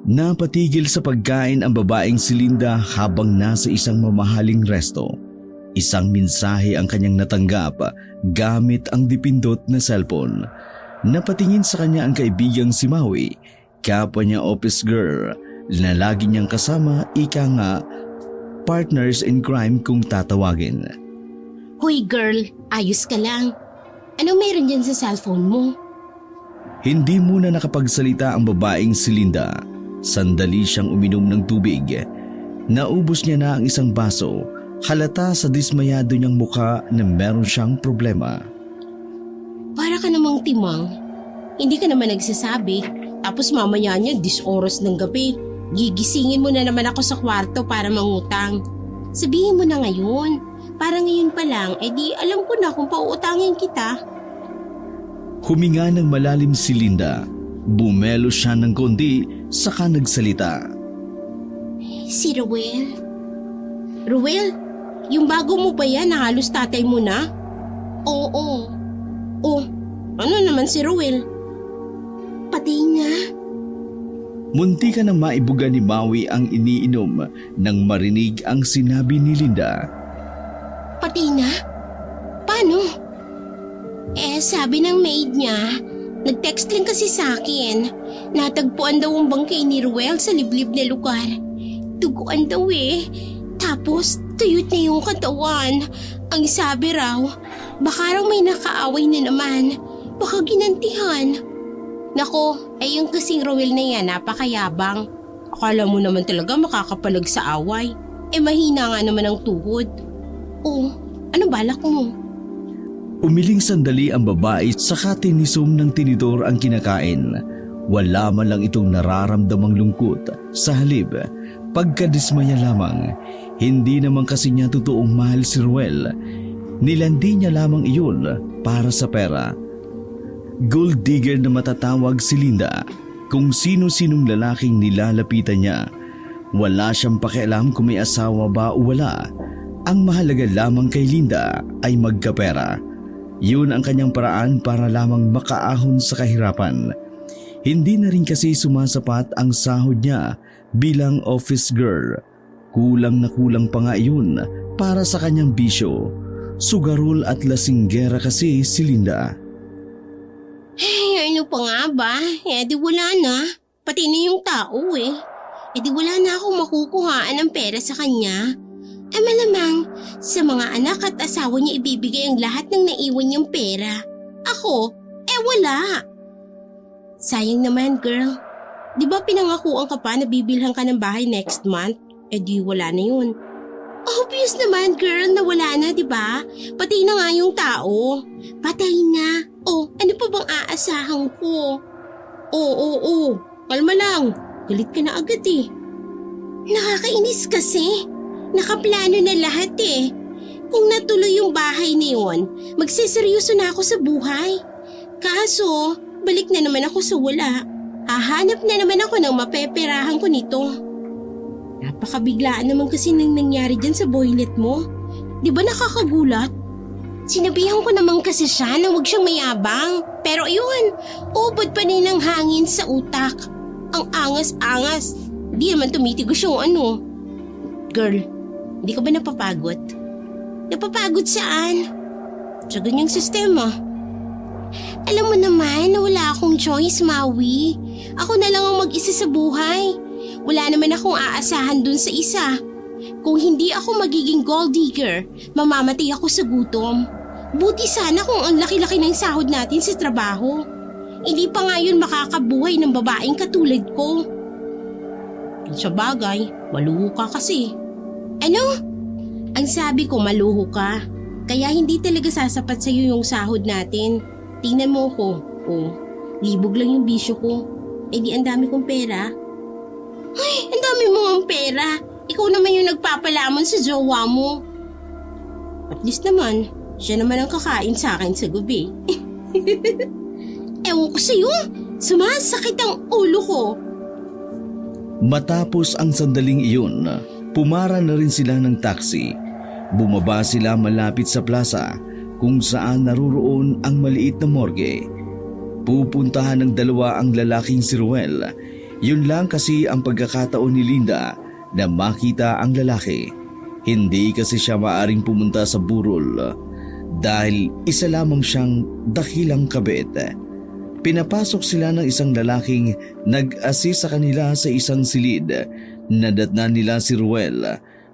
Napatigil sa pagkain ang babaeng si Linda habang nasa isang mamahaling resto. Isang mensahe ang kanyang natanggap gamit ang dipindot na cellphone. Napatingin sa kanya ang kaibigang si Maui, kapwa niya office girl na lagi niyang kasama, ika nga partners in crime kung tatawagin. Hoy girl, ayos ka lang. Ano meron dyan sa cellphone mo? Hindi muna nakapagsalita ang babaeng si Linda. Sandali siyang uminom ng tubig. Naubos niya na ang isang baso. Halata sa dismayado niyang mukha na meron siyang problema. Para ka namang timang. Hindi ka naman nagsasabi. Tapos mamaya niya 10 oras ng gabi. Gigisingin mo na naman ako sa kwarto para mangutang. Sabihin mo na ngayon. Para ngayon pa lang, edi alam ko na kung pauutangin kita. Huminga ng malalim si Linda. Bumelo siya ng konti, saka nagsalita. Si Ruel? Ruel, yung bago mo ba yan na halos tatay mo na? Oo. Oh, ano naman si Ruel? Patay na. Munti ka nang maibuga ni Maui ang iniinom nang marinig ang sinabi ni Linda. Patay na? Paano? Sabi ng maid niya, nag-text lang kasi sa akin. Natagpuan daw ang bangkay ni Ruel sa liblib na lugar. Duguan daw Tapos, tuyot na yung katawan. Ang sabi raw, baka raw may nakaaway na naman. Baka ginantihan. Nako, yung kasing Ruel na yan, napakayabang. Akala mo naman talaga makakapalag sa away. Mahina nga naman ang tuhod. Oh, ano balak mo? Umiling sandali ang babae, saka tinisom ng tinidor ang kinakain. Wala man lang itong nararamdamang lungkot. Sa halip, pagkadismaya lamang. Hindi naman kasi niya totoong mahal si Ruel. Nilandi niya lamang iyon para sa pera. Gold digger na matatawag si Linda. Kung sino-sinong lalaking nilalapitan niya. Wala siyang pakialam kung may asawa ba o wala. Ang mahalaga lamang kay Linda ay magkapera. Yun ang kanyang paraan para lamang makaahon sa kahirapan. Hindi na rin kasi sumasapat ang sahod niya bilang office girl. Kulang na kulang pa nga yun para sa kanyang bisyo. Sugarol at lasinggera kasi si Linda. Ano pa nga ba? Di wala na. Pati na yung tao di wala na akong makukuhaan ng pera sa kanya. Malamang, sa mga anak at asawa niya ibibigay ang lahat ng naiwan niyang pera. Ako, wala. Sayang naman, girl. Di ba pinangakuan ka pa na bibilhan ka ng bahay next month? Di wala na yun. Obvious naman, girl, na wala na, di ba? Patay na nga yung tao. Patay na. Ano pa bang aasahan ko? Kalma lang. Galit ka na agad Nakakainis kasi. Nakaplano na lahat Kung natuloy yung bahay na yun, magseseryoso na ako sa buhay. Kaso, balik na naman ako sa wala. Hahanap na naman ako ng mapeperahan ko nito. Napakabiglaan naman kasi nang nangyari dyan sa boylet mo. Di ba nakakagulat? Sinabihan ko naman kasi siya na huwag siyang mayabang. Pero ayun, ubod pa rin ng hangin sa utak. Ang angas-angas. Di naman tumitigos yung Girl, hindi ka ba napapagod? Napapagod saan? Sa ganyang sistema. Alam mo naman na wala akong choice, Maui. Ako na lang ang mag-isa sa buhay. Wala naman akong aasahan dun sa isa. Kung hindi ako magiging gold digger, mamamatay ako sa gutom. Buti sana kung ang laki-laki ng sahod natin sa trabaho. Hindi pa nga yun makakabuhay ng babaeng katulad ko. Sa bagay, maluho ka kasi. Ano? Ang sabi ko maluho ka. Kaya hindi talaga sasapat sa'yo yung sahod natin. Tingnan mo ko. Libog lang yung bisyo ko. Di ang dami kong pera. Ay, ang dami mo ang pera. Ikaw naman yung nagpapalamon sa jowa mo. At least naman, siya naman ang kakain sa akin sa gabi. Ewan ko sa'yo. Sumasakit ang ulo ko. Matapos ang sandaling iyon, pumara na rin sila ng taxi. Bumaba sila malapit sa plaza kung saan naruroon ang maliit na morgue. Pupuntahan ng dalawa ang lalaking si Ruel. Yun lang kasi ang pagkakataon ni Linda na makita ang lalaki. Hindi kasi siya maaring pumunta sa burol dahil isa lamang siyang dakilang kabit. Pinapasok sila ng isang lalaking nag-assist sa kanila sa isang silid. Nadatnan nila si Ruel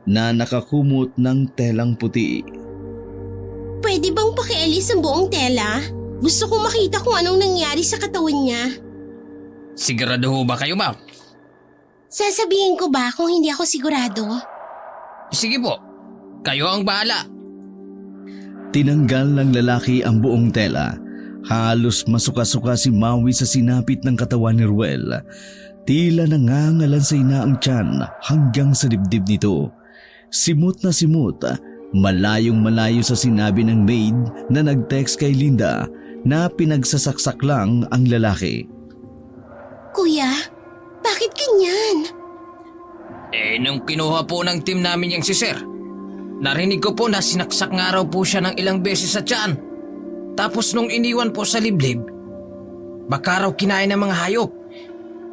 na nakakumot ng telang puti. Pwede bang pakialis ang buong tela? Gusto ko makita kung anong nangyari sa katawan niya. Sigurado ho ba kayo, ma'am? Sasabihin ko ba kung hindi ako sigurado? Sige po, kayo ang bahala. Tinanggal ng lalaki ang buong tela. Halos masuka-suka si Maui sa sinapit ng katawan ni Ruel. Tila nangangalansay na ang tiyan hanggang sa dibdib nito. Simut na simut, malayong malayo sa sinabi ng maid na nag-text kay Linda na pinagsasaksak lang ang lalaki. Kuya, bakit ganyan? Nung kinuha po ng team namin yung si Sir, narinig ko po na sinaksak nga raw po siya ng ilang beses sa tiyan. Tapos nung iniwan po sa liblib, baka raw kinain ng mga hayop,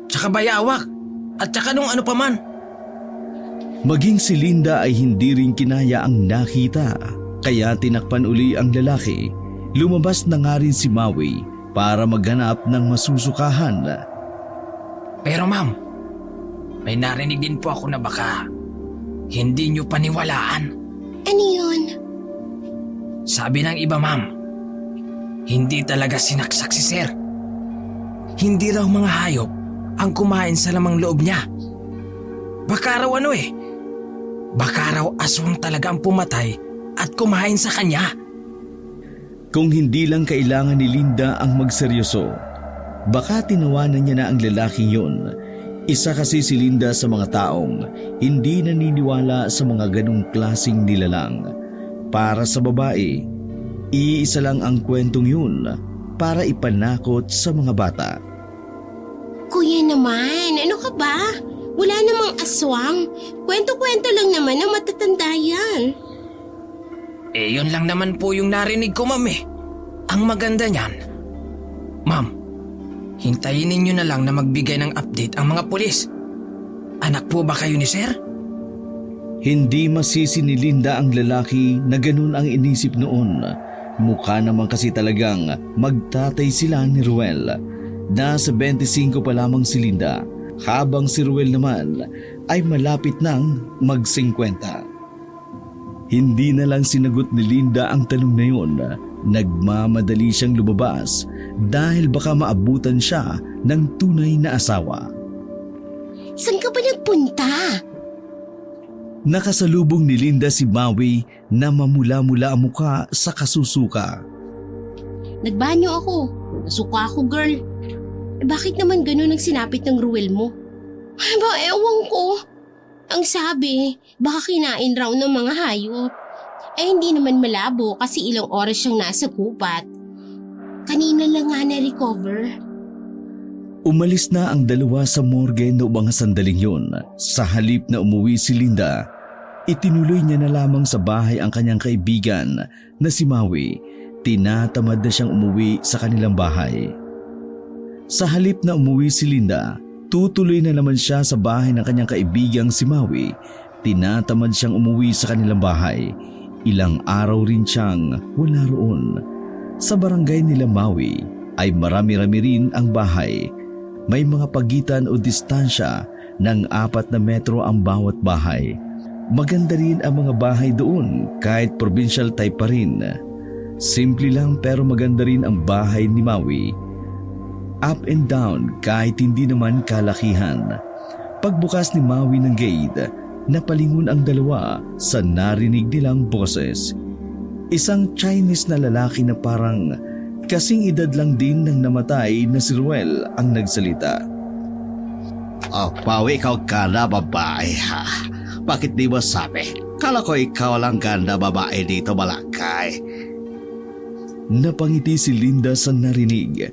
tsaka bayawak, at tsaka nung ano pa man. Maging si Linda ay hindi rin kinaya ang nakita, kaya tinakpan uli ang lalaki. Lumabas na nga rin si Maui para maghanap ng masusukahan. Pero ma'am, may narinig din po ako na baka hindi nyo paniwalaan. Ano yun? Sabi ng iba, ma'am, hindi talaga sinaksak si Sir. Hindi raw mga hayop ang kumain sa lamang loob niya. Baka raw baka raw aswang talaga ang pumatay at kumain sa kanya. Kung hindi lang kailangan ni Linda ang magseryoso, baka tinawanan niya na ang lalaking yun. Isa kasi si Linda sa mga taong hindi naniniwala sa mga ganong klaseng nilalang. Para sa babae, iisa lang ang kwentong yun para ipanakot sa mga bata. Kuya naman, ano ka ba? Wala namang aswang. Kwento-kwento lang naman ang matatanda yan. Yun lang naman po yung narinig ko, ma'am . Ang maganda niyan, ma'am, hintayin ninyo na lang na magbigay ng update ang mga pulis. Anak po ba kayo ni Sir? Hindi masisi ni Linda ang lalaki na ganun ang inisip noon. Mukha naman kasi talagang magtatay sila ni Ruel. Nasa 25 pa lamang si Linda, habang si Ruel naman ay malapit nang mag-50. Hindi na lang sinagot ni Linda ang tanong na yun. Nagmamadali siyang lumabas dahil baka maabutan siya ng tunay na asawa. Saan ka ba nagpunta? Nakasalubong ni Linda si Maui na mamula-mula ang muka sa kasusuka. Nagbanyo ako. Nasuka ako, girl. Bakit naman ganun ang sinapit ng Ruel mo? Ay ba, ewan ko. Ang sabi, baka kinain raw ng mga hayop. Hindi naman malabo kasi ilang oras siyang nasa gubat. Kanina lang nga na-recover. Umalis na ang dalawa sa morgue noong mga sandaling yun. Sa halip na umuwi si Linda, itinuloy niya na lamang sa bahay ang kanyang kaibigan na si Maui. Tinatamad na siyang umuwi sa kanilang bahay. Sa halip na umuwi si Linda, tutuloy na naman siya sa bahay ng kanyang kaibigang si Maui. Tinatamad siyang umuwi sa kanilang bahay. Ilang araw rin siyang wala roon. Sa barangay nila Maui ay marami-rami rin ang bahay. May mga pagitan o distansya ng 4 na metro ang bawat bahay. Maganda rin ang mga bahay doon kahit provincial type pa rin. Simple lang pero maganda rin ang bahay ni Maui. Up and down kahit hindi naman kalakihan. Pagbukas ni Maui ng gate, napalingon ang dalawa sa narinig nilang boses. Isang Chinese na lalaki na parang kasing edad lang din ng namatay na si Ruel ang nagsalita. Maui, ikaw ganda babae ha? Bakit di mo sabi? Kala ko ikaw lang ganda babae dito, Malakay. Napangiti si Linda sa narinig.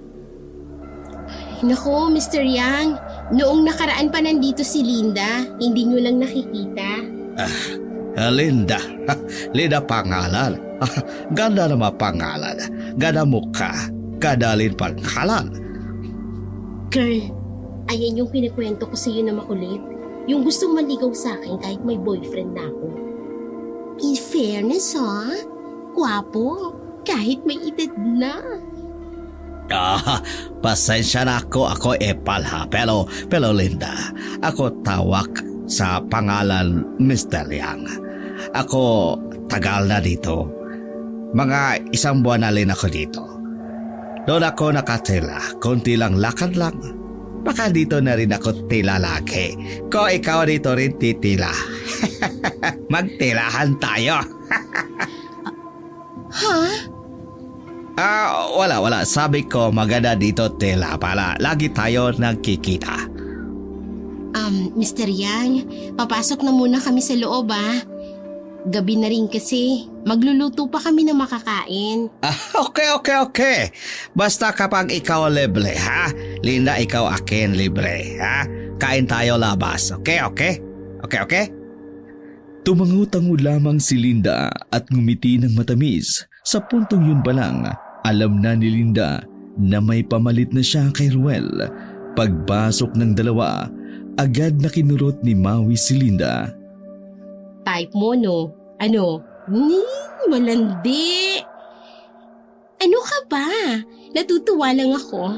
Naku, Mr. Yang, noong nakaraan pa nandito si Linda, hindi nyo lang nakikita. Linda. Linda pangalan. Ganda naman pangalan. Ganda mukha. Ganda rin pangalan. Girl, Ayan yung kinikwento ko sa'yo na makulit. Yung gustong maligaw sa akin kahit may boyfriend na ako. In fairness gwapo, kahit may edad na. Pasensya na ako epal ha. Pero Linda, ako tawag sa pangalan Mr. Yang. Ako tagal na dito. Mga 1 buwan na rin ako dito. Doon ako nakatila, konti lang lakad lang. Baka dito na rin ako tila lagi. Kung ikaw dito rin titila. Magtilahan tayo. Ha? Wala. Sabi ko maganda dito tila para lagi tayo nagkikita. Mr. Yang, papasok na muna kami sa loob Gabi na rin kasi. Magluluto pa kami ng makakain. Okay. Basta kapag ikaw libre, ha? Linda, ikaw akin libre, ha? Kain tayo labas, okay? Tumango-tango lamang si Linda at ngumiti ng matamis. Sa puntong yun pa lang, alam na ni Linda na may pamalit na siya kay Ruel. Pagbasok ng dalawa, agad na kinurot ni Maui si Linda. Type mo, no? Ano? Malandi. Ano ka ba? Natutuwa lang ako.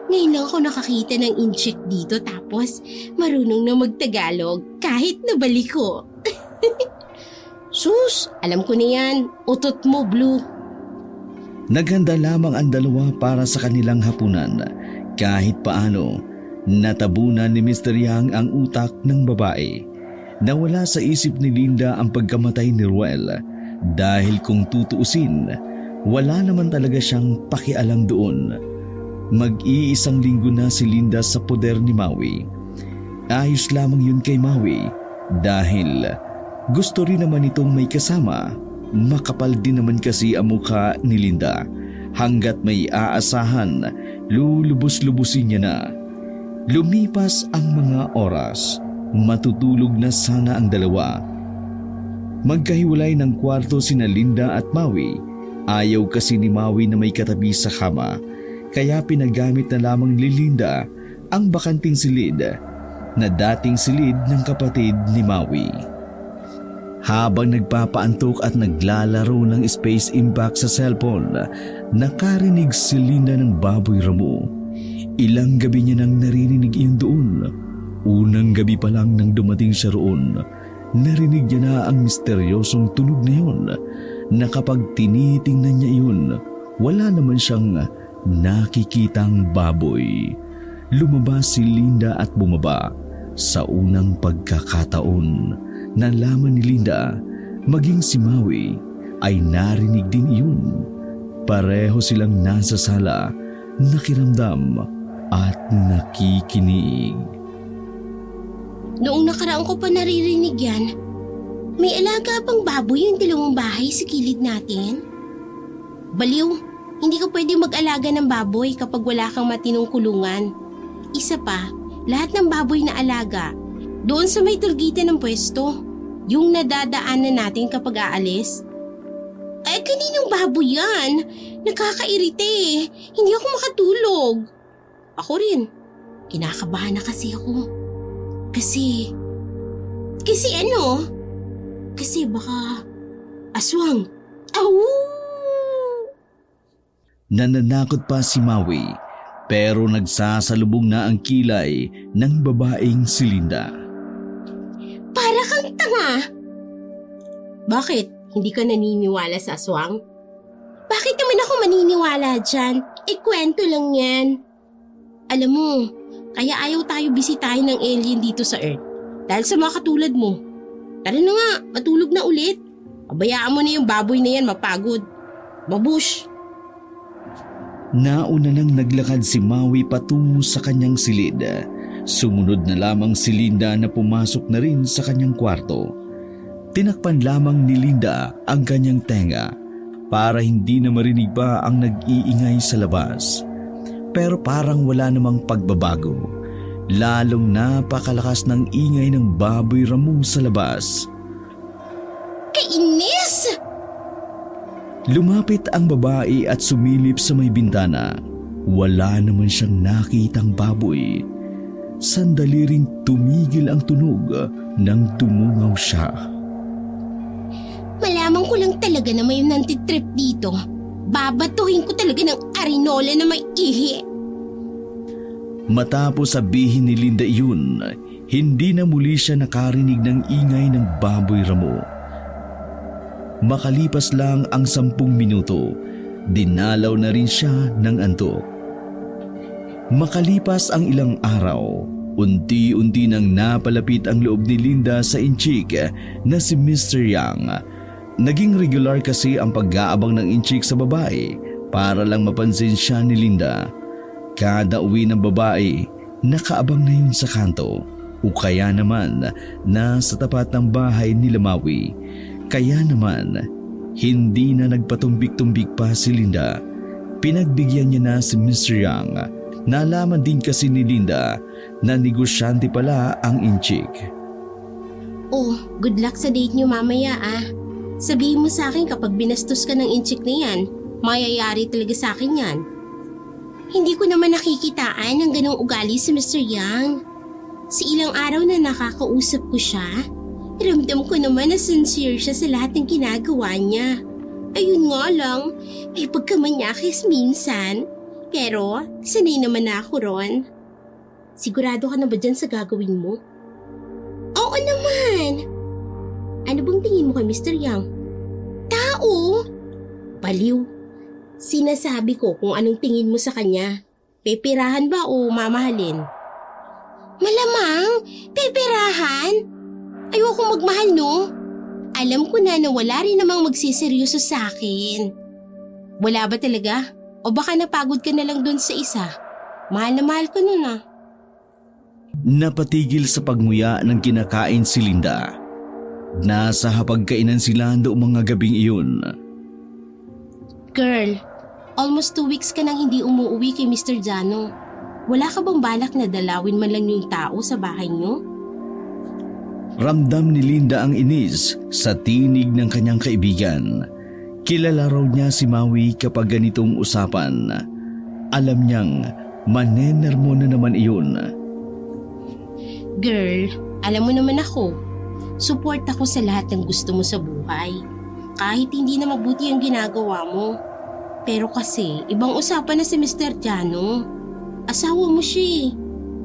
Ngayon lang ako nakakita ng incheck dito tapos marunong na magtagalog kahit nabalik ko. Sus, alam ko na yan. Utot mo, Blue. Naghanda lamang ang dalawa para sa kanilang hapunan. Kahit paano, natabunan ni Mr. Yang ang utak ng babae. Nawala sa isip ni Linda ang pagkamatay ni Ruel dahil kung tutuusin, wala naman talaga siyang pakialam doon. Mag-iisang linggo na si Linda sa poder ni Maui. Ayos lamang yun kay Maui dahil gusto rin naman itong may kasama. Makapal din naman kasi ang mukha ni Linda. Hanggat may aasahan, lulubos-lubusin niya na. Lumipas ang mga oras. Matutulog na sana ang dalawa. Magkahiwalay ng kwarto sina Linda at Maui. Ayaw kasi ni Maui na may katabi sa kama. Kaya pinagamit na lamang ni Linda ang bakanting silid na dating silid ng kapatid ni Maui. Habang nagpapaantok at naglalaro ng Space Impact sa cellphone, nakarinig si Linda ng baboy ramo. Ilang gabi niya nang naririnig iyon doon. Unang gabi pa lang nang dumating siya roon, narinig niya na ang misteryosong tunog na yun na kapag tinitingnan niya iyon, wala naman siyang nakikitang baboy. Lumabas si Linda at bumaba. Sa unang pagkakataon, nalaman ni Linda, maging si Maui ay narinig din iyon. Pareho silang nasa sala, nakiramdam at nakikinig. Noong nakaraan ko pa naririnig yan, may alaga pang baboy yung 2 bahay sa kilid natin. Baliw, hindi ka pwede mag-alaga ng baboy kapag wala kang matinong kulungan. Isa pa, lahat ng baboy na alaga, doon sa may tulgitan ng pwesto, yung nadadaanan natin kapag aalis. Ay, kaninong baboy yan? Nakakairite Hindi ako makatulog. Ako rin, kinakabahan na kasi ako. Kasi ano? Kasi baka aswang. Nananakot pa si Maui pero nagsasalubong na ang kilay ng babaeng si Linda. Para kang tanga. Bakit? Hindi ka naniniwala sa aswang? Bakit naman ako maniniwala dyan? Kwento lang yan. Alam mo, kaya ayaw tayo bisitahin ng alien dito sa Earth. Dahil sa mga katulad mo. Tara na nga, matulog na ulit. Pabayaan mo na yung baboy na yan mapagod. Babush! Nauna nang naglakad si Maui patungo sa kanyang silid. Sumunod na lamang si Linda na pumasok na rin sa kanyang kwarto. Tinakpan lamang ni Linda ang kanyang tenga para hindi na marinig pa ang nag-iingay sa labas. Pero parang wala namang pagbabago. Lalong napakalakas ng ingay ng baboy ramo sa labas. Kainis! Lumapit ang babae at sumilip sa may bintana. Wala naman siyang nakitang baboy. sandali ring tumigil ang tunog nang tumungaw siya. Malaman ko lang talaga na may nantitrip dito. Babatuhin ko talaga ng arinola na may ihi. Matapos sabihin ni Linda iyon, hindi na muli siya nakarinig ng ingay ng baboy ramo. Makalipas lang ang 10 minuto, dinalaw na rin siya ng antok. Makalipas ang ilang araw, unti-unti nang napalapit ang loob ni Linda sa inchik na si Mr. Yang. Naging regular kasi ang pag-aabang ng inchik sa babae para lang mapansin siya ni Linda. Kada uwi ng babae, nakaabang na yun sa kanto o kaya naman nasa tapat ng bahay ni Maui. Kaya naman, hindi na nagpatumbik-tumbik pa si Linda. Pinagbigyan niya na si Mr. Yang. Nalaman din kasi ni Linda na negosyante pala ang inchik. Oh, good luck sa date niyo mamaya Sabihin mo sa akin kapag binastos ka ng inchik na yan, mayayari talaga sa akin yan. Hindi ko naman nakikitaan ng ganong ugali si Mr. Yang. Sa ilang araw na nakakausap ko siya, ramdam ko naman na sincere siya sa lahat ng ginagawa niya. Ayun nga lang, may pagkamanyakis minsan. Pero, sanay naman na ako ron. Sigurado ka na ba dyan sa gagawin mo? Oo naman! Ano bang tingin mo kay Mr. Yang? Tao! Baliw! Sinasabi ko kung anong tingin mo sa kanya. Peperahan ba o mamahalin? Malamang! Peperahan! Ayoko magmahal no? Alam ko na wala rin namang magsiseryoso sa akin. Wala ba talaga? O baka napagod ka na lang dun sa isa? Mahal na mahal ko nun Napatigil sa pagmuya ng kinakain si Linda. Nasa hapagkainan sila noong mga gabing iyon. Girl, almost 2 weeks ka nang hindi umuwi kay Mr. Jano. Wala ka bang balak na dalawin man lang yung tao sa bahay niyo? Ramdam ni Linda ang inis sa tinig ng kanyang kaibigan. Kilala raw niya si Maui kapag ganitong usapan. Alam niyang manenermo na naman iyon. Girl, alam mo naman ako. Support ako sa lahat ng gusto mo sa buhay. Kahit hindi na mabuti ang ginagawa mo. Pero kasi, ibang usapan na si Mr. Jano. Asawa mo siya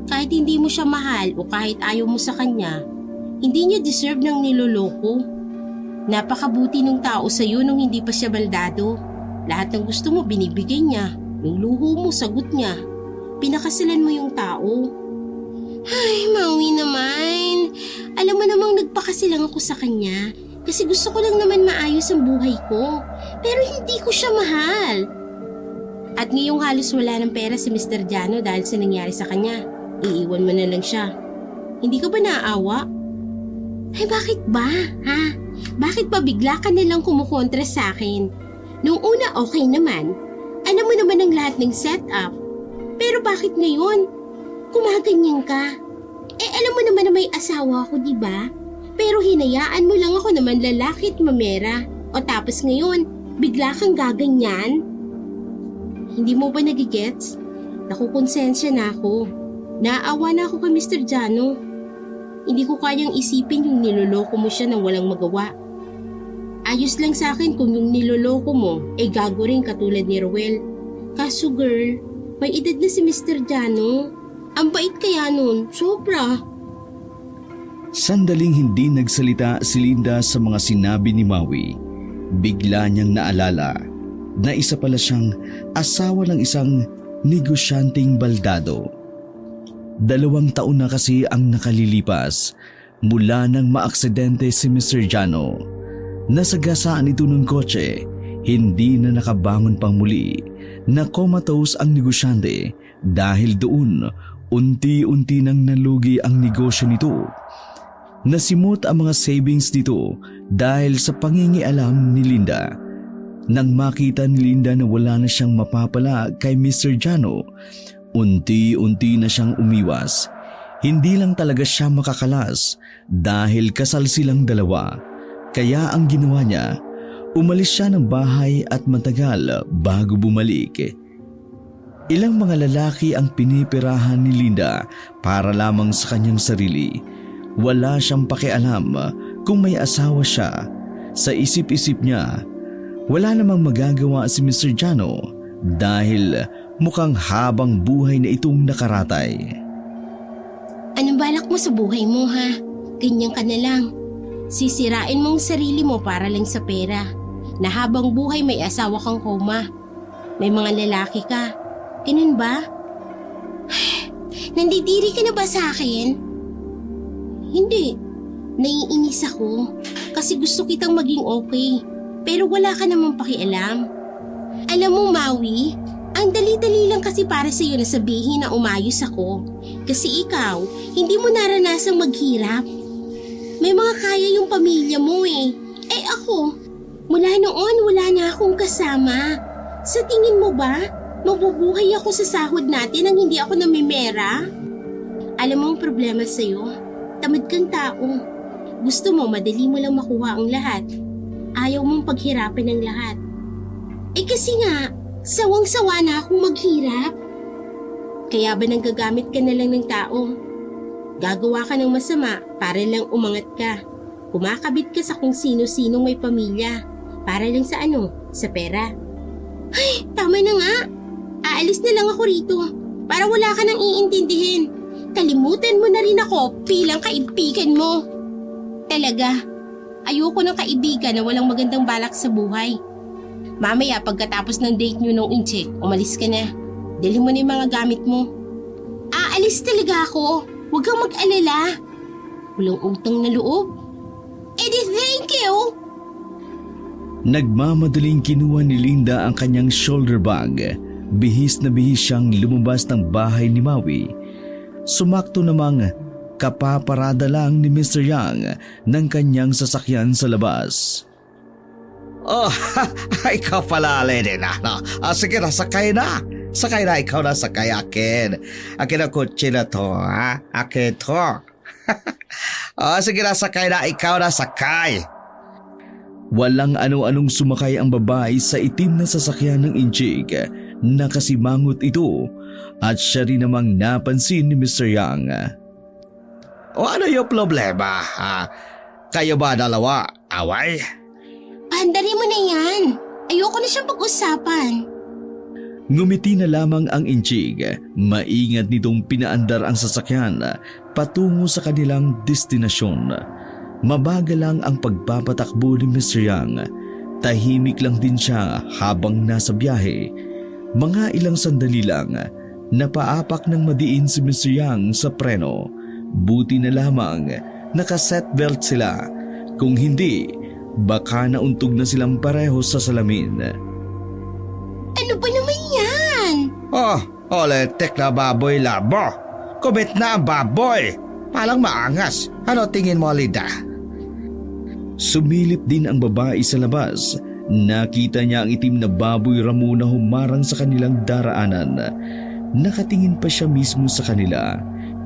Kahit hindi mo siya mahal o kahit ayaw mo sa kanya, hindi niya deserve ng niloloko. Napakabuti ng tao sa'yo nung hindi pa siya baldado. Lahat ng gusto mo binibigay niya. Yung luho mo, sagot niya. Pinakasalan mo yung tao. Ay, Maui naman. Alam mo namang nagpakasilang ako sa kanya kasi gusto ko lang naman maayos ang buhay ko. Pero hindi ko siya mahal. At ngayong halos wala ng pera si Mr. Jano dahil sa nangyari sa kanya. Iiwan mo na lang siya. Hindi ka ba naaawa? Ay, bakit ba? Bakit ba bigla ka nilang kumukontra sa akin? Nung una okay naman. Alam mo naman ang lahat ng setup. Pero bakit ngayon? Kumaganyan ka. Alam mo naman na may asawa ako, diba? Pero hinayaan mo lang ako na manlalaki at mamera. O tapos ngayon, bigla kang gaganyan? Hindi mo ba nagigets? Nakukonsensya na ako. Naawa na ako kay Mr. Jano. Hindi ko kayang isipin yung niloloko mo siya nang walang magawa. Ayos lang sa akin kung yung niloloko mo ay gago rin katulad ni Rowel. Kaso girl, may edad na si Mr. Jano. Ang bait kaya nun, sobra. Sandaling hindi nagsalita si Linda sa mga sinabi ni Maui. Bigla niyang naalala na isa pala siyang asawa ng isang negosyanteng baldado. 2 taon na kasi ang nakalilipas mula nang maaksidente si Mr. Jano. Nasagasaan ito ng kotse, hindi na nakabangon pang muli. Na comatose ang negosyante dahil doon unti-unti nang nalugi ang negosyo nito. Nasimot ang mga savings nito dahil sa pangingialam ni Linda. Nang makita ni Linda na wala na siyang mapapala kay Mr. Jano, unti-unti na siyang umiwas. Hindi lang talaga siya makakalas dahil kasal silang dalawa. Kaya ang ginawa niya, umalis siya ng bahay at matagal bago bumalik. Ilang mga lalaki ang pinipirahan ni Linda para lamang sa kanyang sarili. Wala siyang pakialam kung may asawa siya. Sa isip-isip niya, wala namang magagawa si Mr. Jano dahil mukhang habang buhay na itong nakaratay. Anong balak mo sa buhay mo ha? Ganyan ka na lang. Sisirain mo ang sarili mo para lang sa pera. Na habang buhay may asawa kang koma. May mga lalaki ka. Ganun ba? Nandidiri ka na ba sa akin? Hindi. Naiinis ako. Kasi gusto kitang maging okay. Pero wala ka namang pakialam. Alam mo, Maui, ang dali-dali lang kasi para sa'yo na sabihin na umayos ako. Kasi ikaw, hindi mo naranasang maghirap. May mga kaya yung pamilya mo eh. Eh ako, mula noon wala na akong kasama. Sa tingin mo ba, mabubuhay ako sa sahod natin nang hindi ako namimera? Alam mo ang problema sa'yo? Tamad kang tao. Gusto mo madali mo lang makuha ang lahat. Ayaw mong paghirapan ang lahat. Eh kasi nga, sawang-sawa na akong maghirap. Kaya ba nanggagamit ka na lang ng tao? Gagawa ka ng masama para lang umangat ka. Kumakabit ka sa kung sino-sinong may pamilya. Para lang sa ano? Sa pera. Ay, tama na nga. Aalis na lang ako rito para wala ka nang iintindihin. Kalimutan mo na rin ako bilang kaibigan mo. Talaga, ayoko ng kaibigan na walang magandang balak sa buhay. Mamaya pagkatapos ng date nyo nung incheck, umalis ka na. Dali mo na yung mga gamit mo. Aalis talaga ako. Huwag kang mag-alala. Walang utang na loob. Eddie, thank you! Nagmamadaling kinuha ni Linda ang kanyang shoulder bag. Bihis na bihis siyang lumabas ng bahay ni Maui. Sumakto namang kapaparada lang ni Mr. Yang ng kanyang sasakyan sa labas. Oh, ikaw pala, Lady na. Sige na, sakay na. Sakay na, ikaw na sakay akin. Akin ang kutsi na to, ha? Akin to. Sige na, sakay na, ikaw na sakay. Walang ano-anong sumakay ang babae sa itim na sasakyan ng Inchik. Nakasimangot ito at siya rin namang napansin ni Mr. Yang. Ano yung problema, ha? Kayo ba dalawa, away? Pahandari mo na yan. Ayoko na siyang pag-usapan. Ngumiti na lamang ang Inchik. Maingat nitong pinaandar ang sasakyan patungo sa kanilang destinasyon. Mabagal lang ang pagpapatakbo ni Mr. Yang. Tahimik lang din siya habang nasa biyahe. Mga ilang sandali lang, napaapak ng madiin si Mr. Yang sa preno. Buti na lamang naka-seatbelt sila. Kung hindi, baka nauntog na silang pareho sa salamin. Ano ba naman yan? Oletek na baboy labo. Kumit na ang baboy. Palang maangas. Ano tingin mo, Linda? Sumilip din ang babae sa labas. Nakita niya ang itim na baboy ramo na humarang sa kanilang daraanan. Nakatingin pa siya mismo sa kanila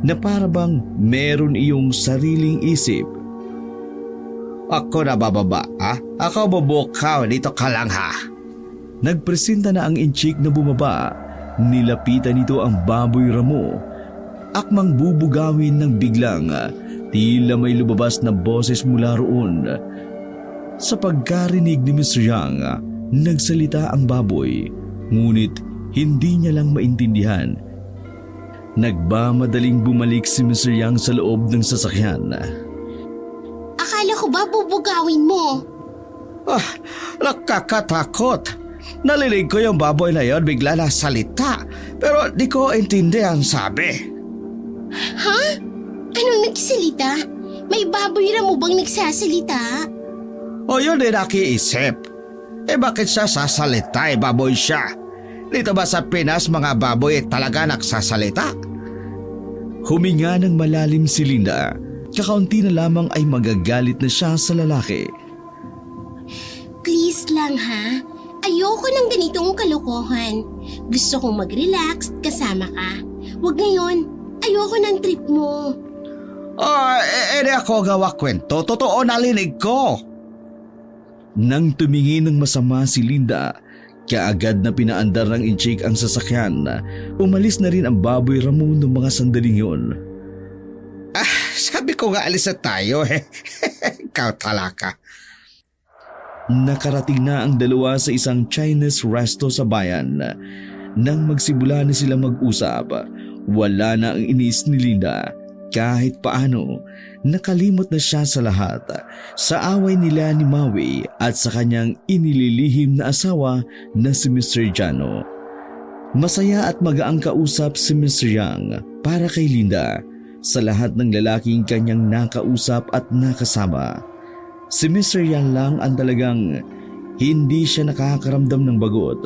na parabang meron iyong sariling isip. Ako na bababa, ha? Ako bubukaw, dito ka lang, ha? Nagpresenta na ang Inchik na bumaba. Nilapitan nito ang baboy ramo. Akmang bubugawin ng biglang, tila may lumabas na boses mula roon. Sa pagkarinig ni Mr. Yang, nagsalita ang baboy, ngunit hindi niya lang maintindihan. Nagmamadaling bumalik si Mr. Yang sa loob ng sasakyan. Akala ko ba bubugawin mo? Nakakatakot. Nalilig ko yung baboy na yon, bigla na salita. Pero di ko intindi ang sabi. Ha? Anong nagsalita? May baboy ra mo bang nagsasalita? O yun din nakiisip. Bakit siya sasalita? Baboy siya. Dito ba sa Pinas mga baboy talaga nagsasalita? Huminga ng malalim si Linda. Kakaunti na lamang ay magagalit na siya sa lalaki. Please lang ha. Ayoko ng ganitong kalokohan. Gusto kong mag-relax kasama ka. Huwag ngayon. Ayoko ng trip mo. Di ako gawa kwento. Totoo nalinig ko. Nang tumingin ng masama si Linda, Kaagad na pinaandar ng Inchik ang sasakyan. Umalis na rin ang baboy Ramo ng mga sandaling yun. Sabi ko nga alis na tayo Ikaw talaka. Nakarating na ang dalawa sa isang Chinese resto sa bayan. Nang magsimula na sila mag-usap, wala na ang inis ni Linda. Kahit paano, nakalimot na siya sa lahat, sa away nila ni Maui at sa kanyang inililihim na asawa na si Mr. Jano. Masaya at magaang kausap si Mr. Yang para kay Linda sa lahat ng lalaking kanyang nakausap at nakasama. Si Mr. Yang lang ang talagang hindi siya nakakaramdam ng bagot.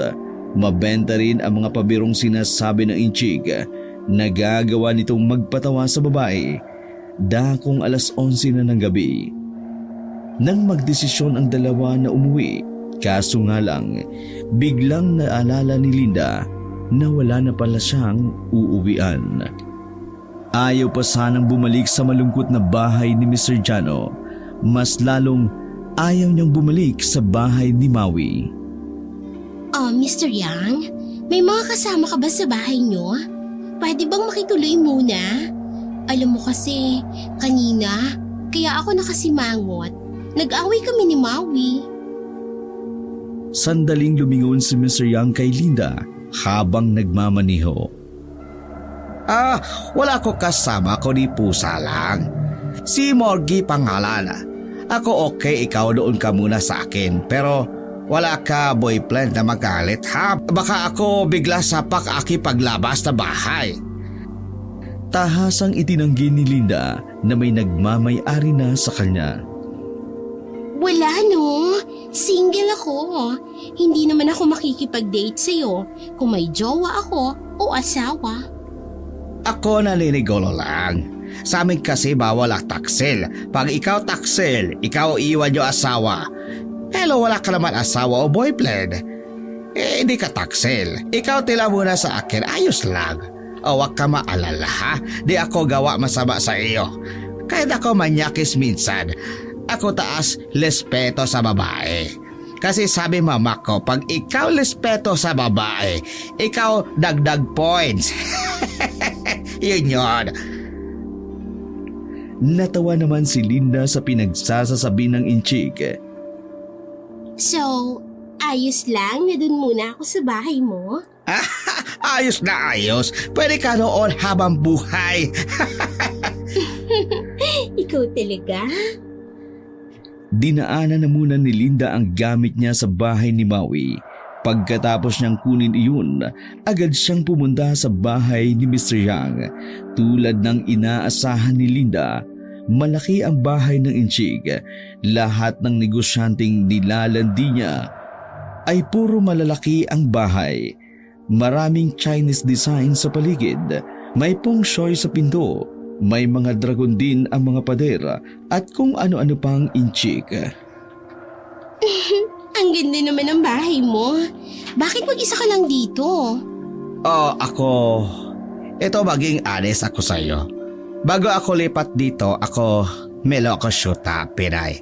Mabenta rin ang mga pabirong sinasabi ng Inchik. Nagagawa nitong magpatawa sa babae. Dakong 11:00 na ng gabi. Nang magdesisyon ang dalawa na umuwi, kaso nga lang, biglang naalala ni Linda na wala na pala siyang uuwian. Ayaw pa sanang bumalik sa malungkot na bahay ni Mr. Jano. Mas lalong ayaw niyang bumalik sa bahay ni Maui. Oh, Mr. Yang, may mga kasama ka ba sa bahay niyo? Pwede bang makituloy muna? Alam mo kasi, kanina, kaya ako nakasimangot. Nag-away kami ni Maui. Sandaling lumingon si Mr. Yang kay Linda habang nagmamaniho. Wala ko kasama ko ni pusa lang. Si Morgie pangalan. Ako okay, ikaw doon ka muna sa akin. Pero wala ka boyfriend na magalit ha? Baka ako bigla sapak aki paglabas na bahay. Tahasang itinanggi ni Linda na may nagmamay-ari na sa kanya. Wala no, single ako. Hindi naman ako makikipag-date sa'yo kung may jowa ako o asawa. Ako naninigolo lang. Sa amin kasi bawal ang taksil. Pag ikaw taksil, ikaw iwan yung asawa. Hello, wala ka naman asawa o boyfriend. Hindi ka taksil. Ikaw tila muna sa akin, ayos lang. O wag ka maalala ha, di ako gawa masama sa iyo. Kahit ako manyakis minsan, ako taas lespeto sa babae. Kasi sabi mama ko, pag ikaw lespeto sa babae, ikaw dagdag points. Yun yun. Natawa naman si Linda sa pinagsasasabi ng Inchik. So, ayos lang na dun muna ako sa bahay mo? Ayos na ayos. Pwede ka noon habang buhay. Ikaw talaga? Dinaanan na muna ni Linda ang gamit niya sa bahay ni Maui. Pagkatapos niyang kunin iyon, agad siyang pumunta sa bahay ni Mr. Yang. Tulad ng inaasahan ni Linda, malaki ang bahay ng Inchik. Lahat ng negosyanteng nilalandi niya ay puro malalaki ang bahay. Maraming Chinese design sa paligid, may feng shui sa pinto, may mga dragon din ang mga pader at kung ano-ano pang Inchik. Ang ganda naman ng bahay mo. Bakit mag-isa ka lang dito? Ito maging honest ako sa iyo. Bago ako lipat dito, melo ako syuta, Pinay.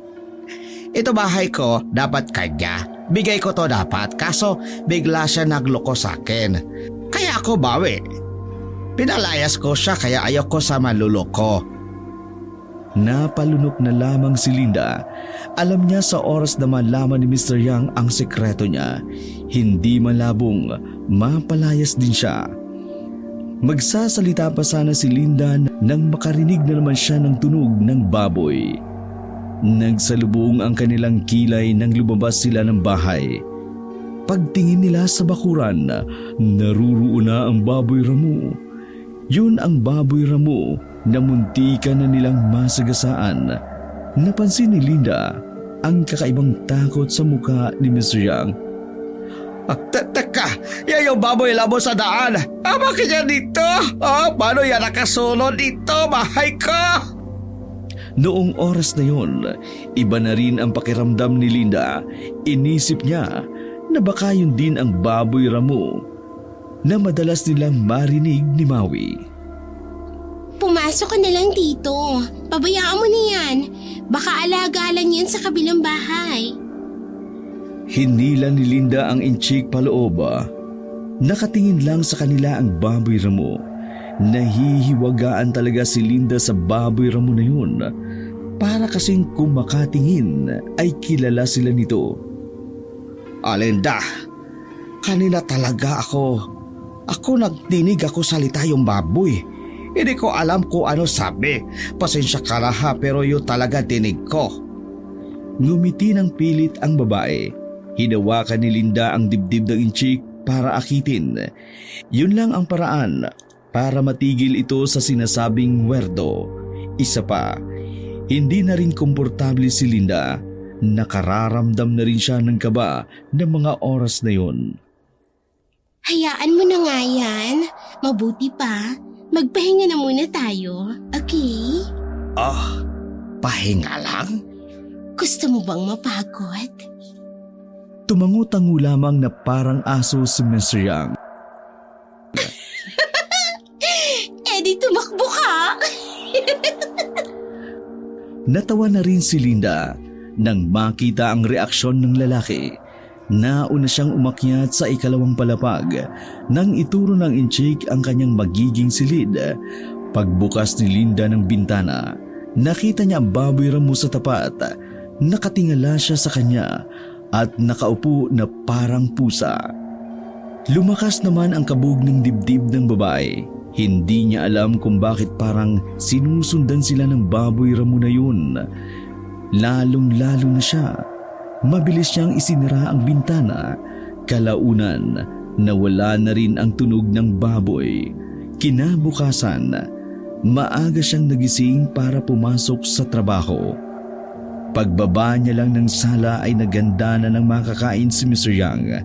Ito bahay ko, dapat kanya. Bigay ko to dapat, kaso bigla siya nagloko sa akin. Kaya ako bawi. Pinalayas ko siya kaya ayoko sa manluloko. Napalunok na lamang si Linda. Alam niya sa oras na malaman ni Mr. Yang ang sekreto niya, hindi malabong mapalayas din siya. Magsasalita pa sana si Linda nang makarinig na naman siya ng tunog ng baboy. Nagsalubong ang kanilang kilay nang lumabas sila ng bahay. Pagtingin nila sa bakuran, naruroon na ang baboy Ramo. Yun ang baboy Ramo na muntikan na nilang masagasaan. Napansin ni Linda ang kakaibang takot sa mukha ni Mr. Yang. Teka, yan yung baboy labo sa daan. Bakit yan dito? Paano yan nakasunod dito, bahay ko? Noong oras na yon, iba na rin ang pakiramdam ni Linda. Inisip niya na baka yun din ang baboy Ramo na madalas nilang marinig ni Maui. Pumasok ka na lang dito. Pabayaan mo na yan. Baka alaga lang yan sa kabilang bahay. Hinila ni Linda ang inchik paloob. Nakatingin lang sa kanila ang baboy ramo. Nahihiwagaan talaga si Linda sa baboy ramo na yun. Para kasing kung makatingin ay kilala sila nito. Linda, kanina talaga ako nagdinig ako salita yung baboy. Hindi ko alam kung ano sabi. Pasensya ka na ha, pero yun talaga dinig ko. Ngumiti ng pilit ang babae. Hinawakan ni Linda ang dibdib ng inchik para akitin. Yun lang ang paraan para matigil ito sa sinasabing werdo. Isa pa, hindi na rin komportable si Linda. Nakararamdam na rin siya ng kaba ng mga oras na yun. Hayaan mo na nga yan. Mabuti pa. Magpahinga na muna tayo. Okay? Pahinga lang? Gusto mo bang mapagod? Tumango-tango lamang na parang aso si Mr. Yang. Di tumakbo ka. Natawa na rin si Linda nang makita ang reaksyon ng lalaki. Nauna siyang umakyat sa ikalawang palapag nang ituro ng inchik ang kanyang magiging silid. Pagbukas ni Linda ng bintana, nakita niya ang baboy ramo sa tapat. Nakatingala siya sa kanya at nakaupo na parang pusa. Lumakas naman ang kabog ng dibdib ng babae. Hindi niya alam kung bakit parang sinusundan sila ng baboy ramo na yun. Lalong-lalo na siya. Mabilis siyang isinara ang bintana. Kalaunan, nawala na rin ang tunog ng baboy. Kinabukasan, maaga siyang nagising para pumasok sa trabaho. Pagbaba niya lang ng sala ay naganda na ng makakain si Mr. Yang.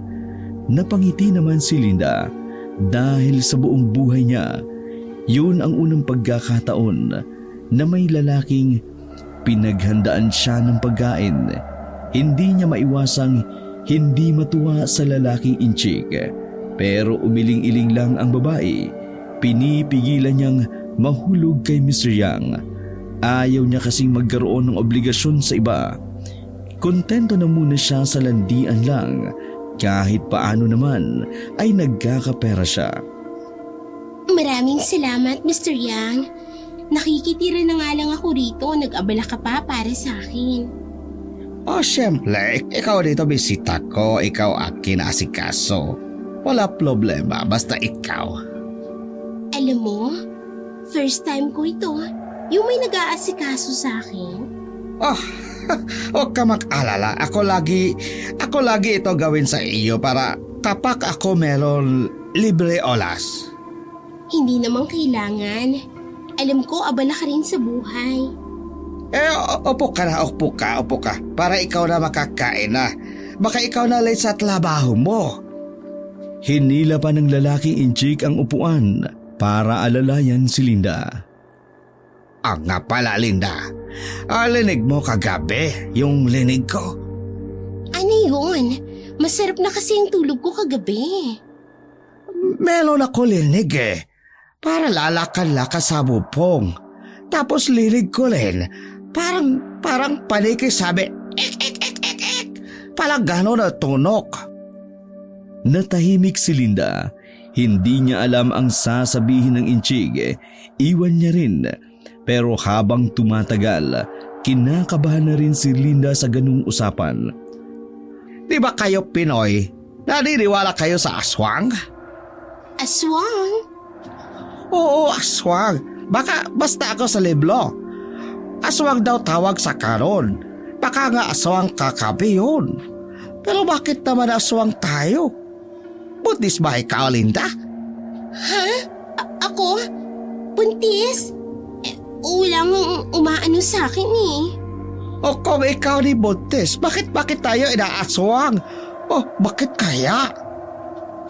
Napangiti naman si Linda dahil sa buong buhay niya, yun ang unang pagkakataon na may lalaking pinaghandaan siya ng pagkain. Hindi niya maiwasang hindi matuwa sa lalaking inchik. Pero umiling-iling lang ang babae. Pinipigilan niyang mahulog kay Mr. Yang. Ayaw niya kasing magkaroon ng obligasyon sa iba. Kontento na muna siya sa landian lang. Kahit paano naman ay nagkakapera siya. Maraming salamat, Mr. Yang. Nakikitira na nga lang ako rito. Nag-abala ka pa para sa akin. Siyempre, ikaw dito bisita ko, ikaw akin asikaso. Wala problema, basta ikaw. Alam mo, first time ko ito. Yung may nag-aasikaso sa akin. Huwag ka mag-alala. Ako lagi ito gawin sa iyo para kapag ako meron libre oras. Hindi naman kailangan. Alam ko, abala ka rin sa buhay. Upo ka. Para ikaw na makakain na. Baka ikaw na late sa trabaho mo. Hinila pa ng lalaking inchik ang upuan para alalayan si Linda. Nga pala, Linda. Linig mo kagabi, yung linig ko. Ano yun? Masarap na kasi ang tulog ko kagabi. Meron ako linig para lalakan-lakas sa bupong. Tapos linig ko rin, parang paniki sabi, ek. Parang gano'n na tunok. Natahimik si Linda. Hindi niya alam ang sasabihin ng inchik. Iwan niya rin. Pero habang tumatagal, kinakabahan na rin si Linda sa ganung usapan. Di ba kayo Pinoy? Naniniwala kayo sa aswang? Aswang? Oo, aswang. Basta ako sa libro. Aswang daw tawag sa karon. Baka nga aswang kakabi yun. Pero bakit naman aswang tayo? Buntis ba ikaw, Linda? Ha? Ako? Buntis? Wala nga umaano sa akin eh. O kung ikaw ni buntis, bakit tayo inaaswang? Bakit kaya?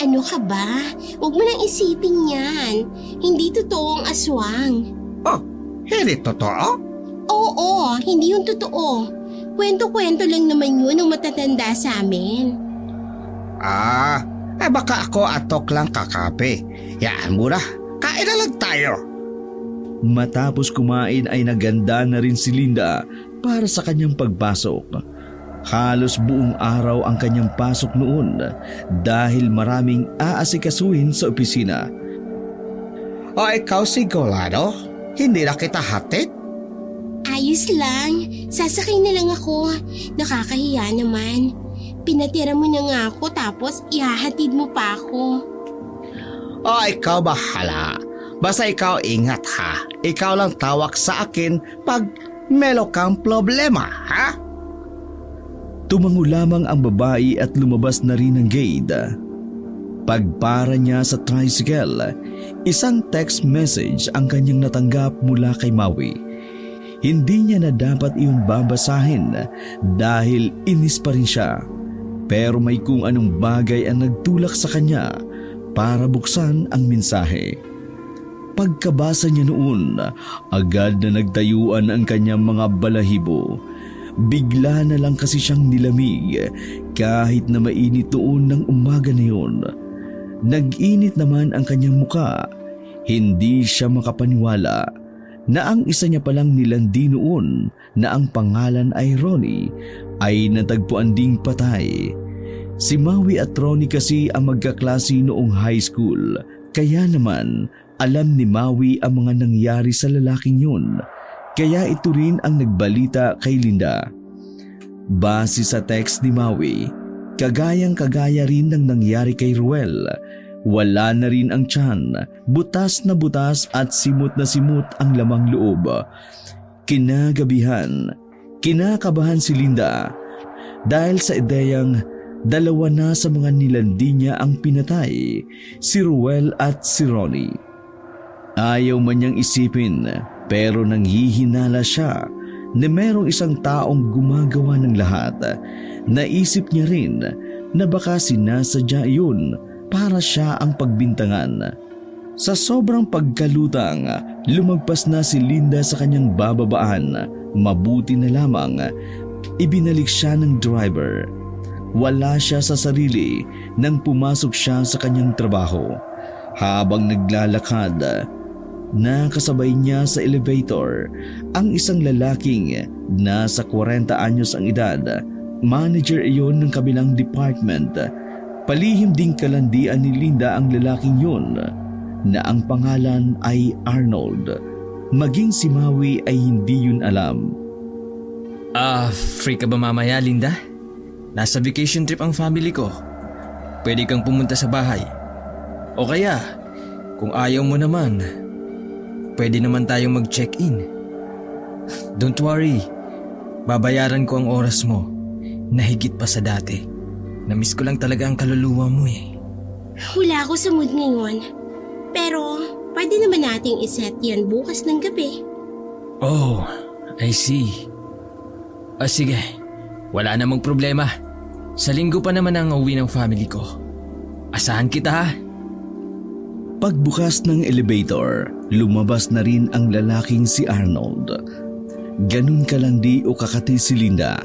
Ano ka ba? Huwag mo nang isipin yan. Hindi totoo ang aswang. Hindi totoo? Oo, hindi yun totoo. Kwento-kwento lang naman yun ng matatanda sa amin. Baka ako atok lang kakape. Yaan mo na, kain na lang tayo. Matapos kumain ay naganda na rin si Linda para sa kanyang pagpasok. Halos buong araw ang kanyang pasok noon dahil maraming aasikasuhin sa opisina. O ikaw sigurado? Hindi na kita hatid? Ayos lang. Sasakay na lang ako. Nakakahiya naman. Pinatira mo na nga ako tapos ihahatid mo pa ako. O ikaw bahala. Basta ikaw ingat ha. Ikaw lang tawag sa akin pag meron kang problema, ha? Tumango lamang ang babae at lumabas na rin ng gate. Pagpara niya sa tricycle, isang text message ang kanyang natanggap mula kay Maui. Hindi niya na dapat iyon babasahin dahil inis pa rin siya. Pero may kung anong bagay ang nagtulak sa kanya para buksan ang mensahe. Pagkabasa niya noon, agad na nagtayuan ang kanyang mga balahibo. Bigla na lang kasi siyang nilamig kahit na mainit noon ng umaga na yun. Nag-init naman ang kanyang muka. Hindi siya makapaniwala na ang isa niya palang nilandi noon na ang pangalan ay Ronnie ay natagpuan ding patay. Si Maui at Ronnie kasi ang magkaklase noong high school, kaya naman alam ni Maui ang mga nangyari sa lalaking yun, kaya ito rin ang nagbalita kay Linda. Base sa text ni Maui, kagayang-kagaya rin ng nangyari kay Ruel. Wala na rin ang tiyan, butas na butas at simot na simot ang lamang loob. Kinakabahan si Linda dahil sa ideyang dalawa na sa mga nilandi niya ang pinatay, si Ruel at si Ronnie. Ayaw man niyang isipin pero nanghihinala siya na merong isang taong gumagawa ng lahat. Naisip niya rin na baka sinasadya iyon para siya ang pagbintangan. Sa sobrang pagkalutang, lumagpas na si Linda sa kanyang bababaan. Mabuti na lamang ibinalik siya ng driver. Wala siya sa sarili nang pumasok siya sa kanyang trabaho. Habang naglalakad, nakasabay niya sa elevator ang isang lalaking nasa 40 anyos ang edad. Manager iyon ng kabilang department. Palihim ding kalandian ni Linda ang lalaking yun na ang pangalan ay Arnold. Maging si Maui ay hindi yun alam. Free ka ba mamaya, Linda? Nasa vacation trip ang family ko. Pwede kang pumunta sa bahay. O kaya, kung ayaw mo naman, pwede naman tayong mag-check-in. Don't worry, babayaran ko ang oras mo na higit pa sa dati. Namiss ko lang talaga ang kaluluwa mo eh. Wala ako sa mood ngayon. Pero pwede naman nating iset yan bukas ng gabi. Oh, I see. Sige, wala namang problema. Sa linggo pa naman ang uwi ng family ko. Asahan kita ha. Pagbukas ng elevator, lumabas na rin ang lalaking si Arnold. Ganun kalandi o kakati si Linda.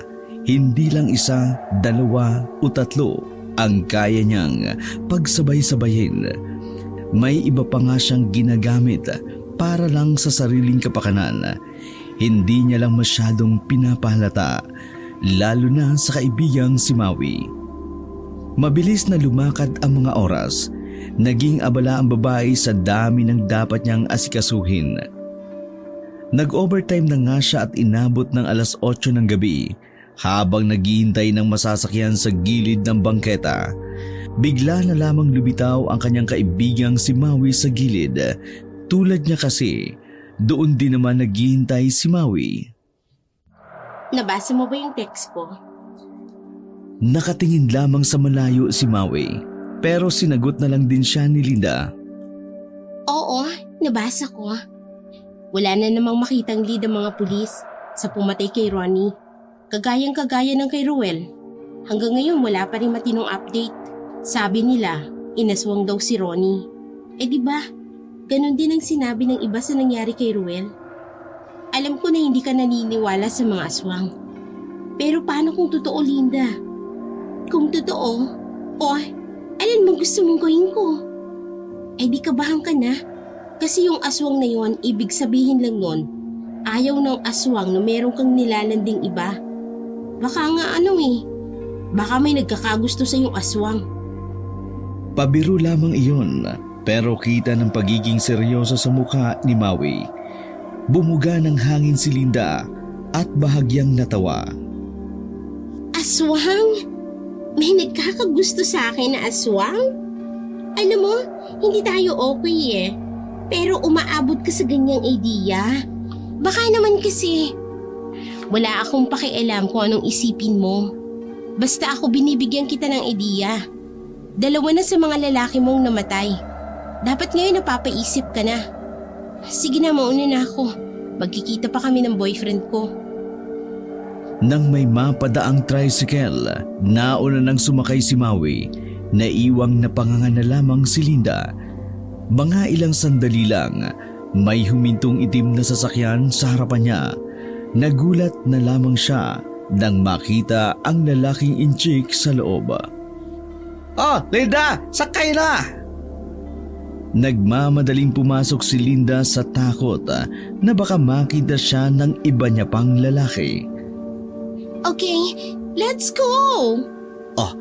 Hindi lang isa, dalawa o tatlo ang kaya niyang pagsabay-sabayin. May iba pa nga siyang ginagamit para lang sa sariling kapakanan. Hindi niya lang masyadong pinapahalata, lalo na sa kaibigang si Maui. Mabilis na lumakad ang mga oras. Naging abala ang babae sa dami ng dapat niyang asikasuhin. Nag-overtime na nga siya at inabot ng 8:00 ng gabi habang naghihintay ng masasakyan sa gilid ng bangketa. Bigla na lamang lumitaw ang kanyang kaibigang si Maui sa gilid. Tulad niya kasi, doon din naman naghihintay si Maui. Nabasa mo ba yung text ko? Nakatingin lamang sa malayo si Maui, pero sinagot na lang din siya ni Linda. Oo, nabasa ko. Wala na namang makitang lead ang mga pulis sa pumatay kay Ronnie. Kagayang-kagaya ng kay Ruel. Hanggang ngayon wala pa rin matinong update. Sabi nila, inaswang daw si Ronnie. Diba, ganun din ang sinabi ng iba sa nangyari kay Ruel. Alam ko na hindi ka naniniwala sa mga aswang. Pero paano kung totoo, Linda? Kung totoo, alin mo gusto mong gawin ko? Di kabahan ka na. Kasi yung aswang na yon, ibig sabihin lang nun, ayaw ng aswang na meron kang nilalanding iba. Baka nga baka may nagkakagusto sa iyong aswang. Pabiro lamang iyon, pero kita ng pagiging seryoso sa mukha ni Maui. Bumuga ng hangin si Linda at bahagyang natawa. Aswang? May nagkakagusto sa akin na aswang? Alam mo, hindi tayo okay Pero umaabot ka sa ganyang idea. Baka naman kasi wala akong pakialam kung anong isipin mo. Basta ako binibigyan kita ng ideya. 2 na sa mga lalaki mong namatay. Dapat ngayon napapaisip ka na. Sige na, mauna na ako. Magkikita pa kami ng boyfriend ko. Nang may mapadaang tricycle, nauna nang sumakay si Maui, naiwang napanganga na lamang si Linda. Mga ilang sandali lang, may humintong itim na sasakyan sa harapan niya. Nagulat na lamang siya nang makita ang lalaking inchik sa loob. Oh, Linda! Sakay na! Nagmamadaling pumasok si Linda sa takot na baka makita siya ng iba niya pang lalaki. Okay, let's go! Oh,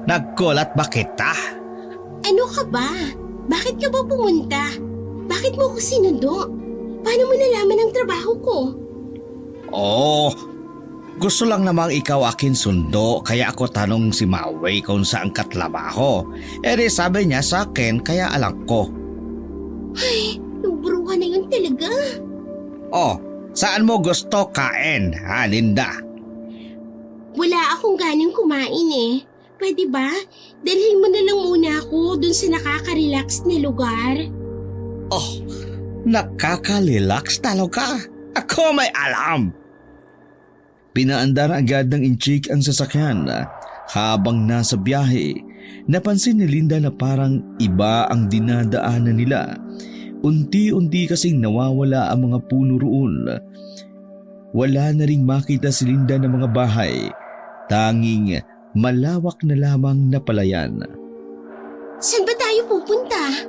nagkulat ba kita? Ano ka ba? Bakit ka ba pumunta? Bakit mo ko sinundo? Paano mo nalaman ang trabaho ko? Oh, gusto lang namang ikaw akin sundo kaya ako tanong si Maui kung saan ka trabaho. Di sabi niya sa akin kaya alam ko. Ay, yung bruha na yun talaga. Oh, saan mo gusto kain, ha Linda? Wala akong ganang kumain Pwede ba? Dalhin mo na lang muna ako dun sa nakaka-relax na lugar. Oh, nakaka-relax talaga. Ako may alam. Pinaandar agad ng inchik ang sasakyan. Habang nasa biyahe, napansin ni Linda na parang iba ang dinadaanan nila. Unti-unti kasing nawawala ang mga puno roon. Wala na ring makita si Linda ng mga bahay. Tanging malawak na lamang na palayan. Saan ba tayo pupunta?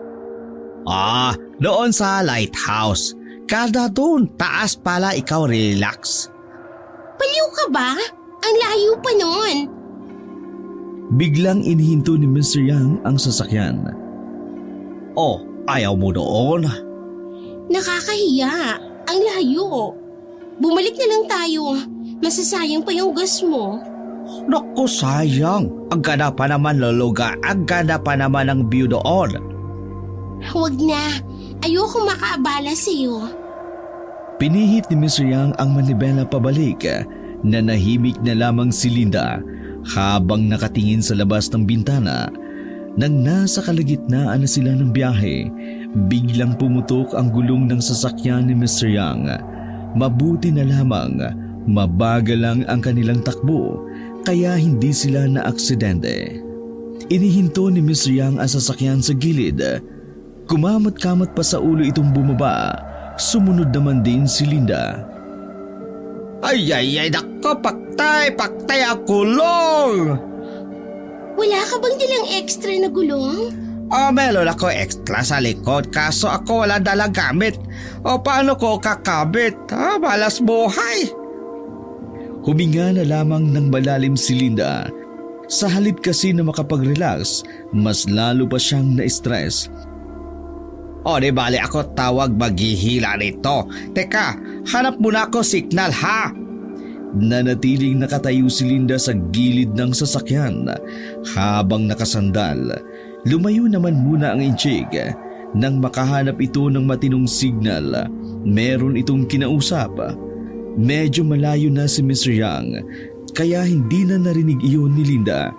Ah, doon sa lighthouse. Kada doon, taas pala ikaw relax. Paliw ka ba? Ang layo pa nun. Biglang inihinto ni Mr. Yang ang sasakyan. Oh, ayaw mo doon? Nakakahiya. Ang layo. Bumalik na lang tayo. Masasayang pa yung gas mo. Naku, sayang. Ang ganda pa naman luluga. Ang ganda pa naman ang view doon. Huwag na. Ayoko makaabala sa'yo. Pinihit ni Mr. Yang ang manibela pabalik. Nanahimik na lamang si Linda habang nakatingin sa labas ng bintana. Nang nasa kalagitnaan na sila ng biyahe, biglang pumutok ang gulong ng sasakyan ni Mr. Yang. Mabuti na lamang, mabagal lang ang kanilang takbo, kaya hindi sila na-aksidente. Inihinto ni Mr. Yang ang sasakyan sa gilid. Kumamat-kamat pa sa ulo itong bumaba. Sumunod naman din si Linda. Ay, nako, paktay ang gulong! Wala ka bang dilang extra na gulong? Oh, meron ako extra sa likod kaso ako wala dalang gamit. O paano ko kakabit? Malas buhay. Huminga na lamang ng malalim si Linda. Sa halip kasi na makapag-relax, mas lalo pa siyang na-stress. O di bali ako tawag maghihila nito. Teka, hanap muna ako signal ha. Nanatiling nakatayo si Linda sa gilid ng sasakyan habang nakasandal. Lumayo naman muna ang inchik. Nang makahanap ito ng matinong signal, meron itong kinausap. Medyo malayo na si Mr. Yang, kaya hindi na narinig iyon ni Linda.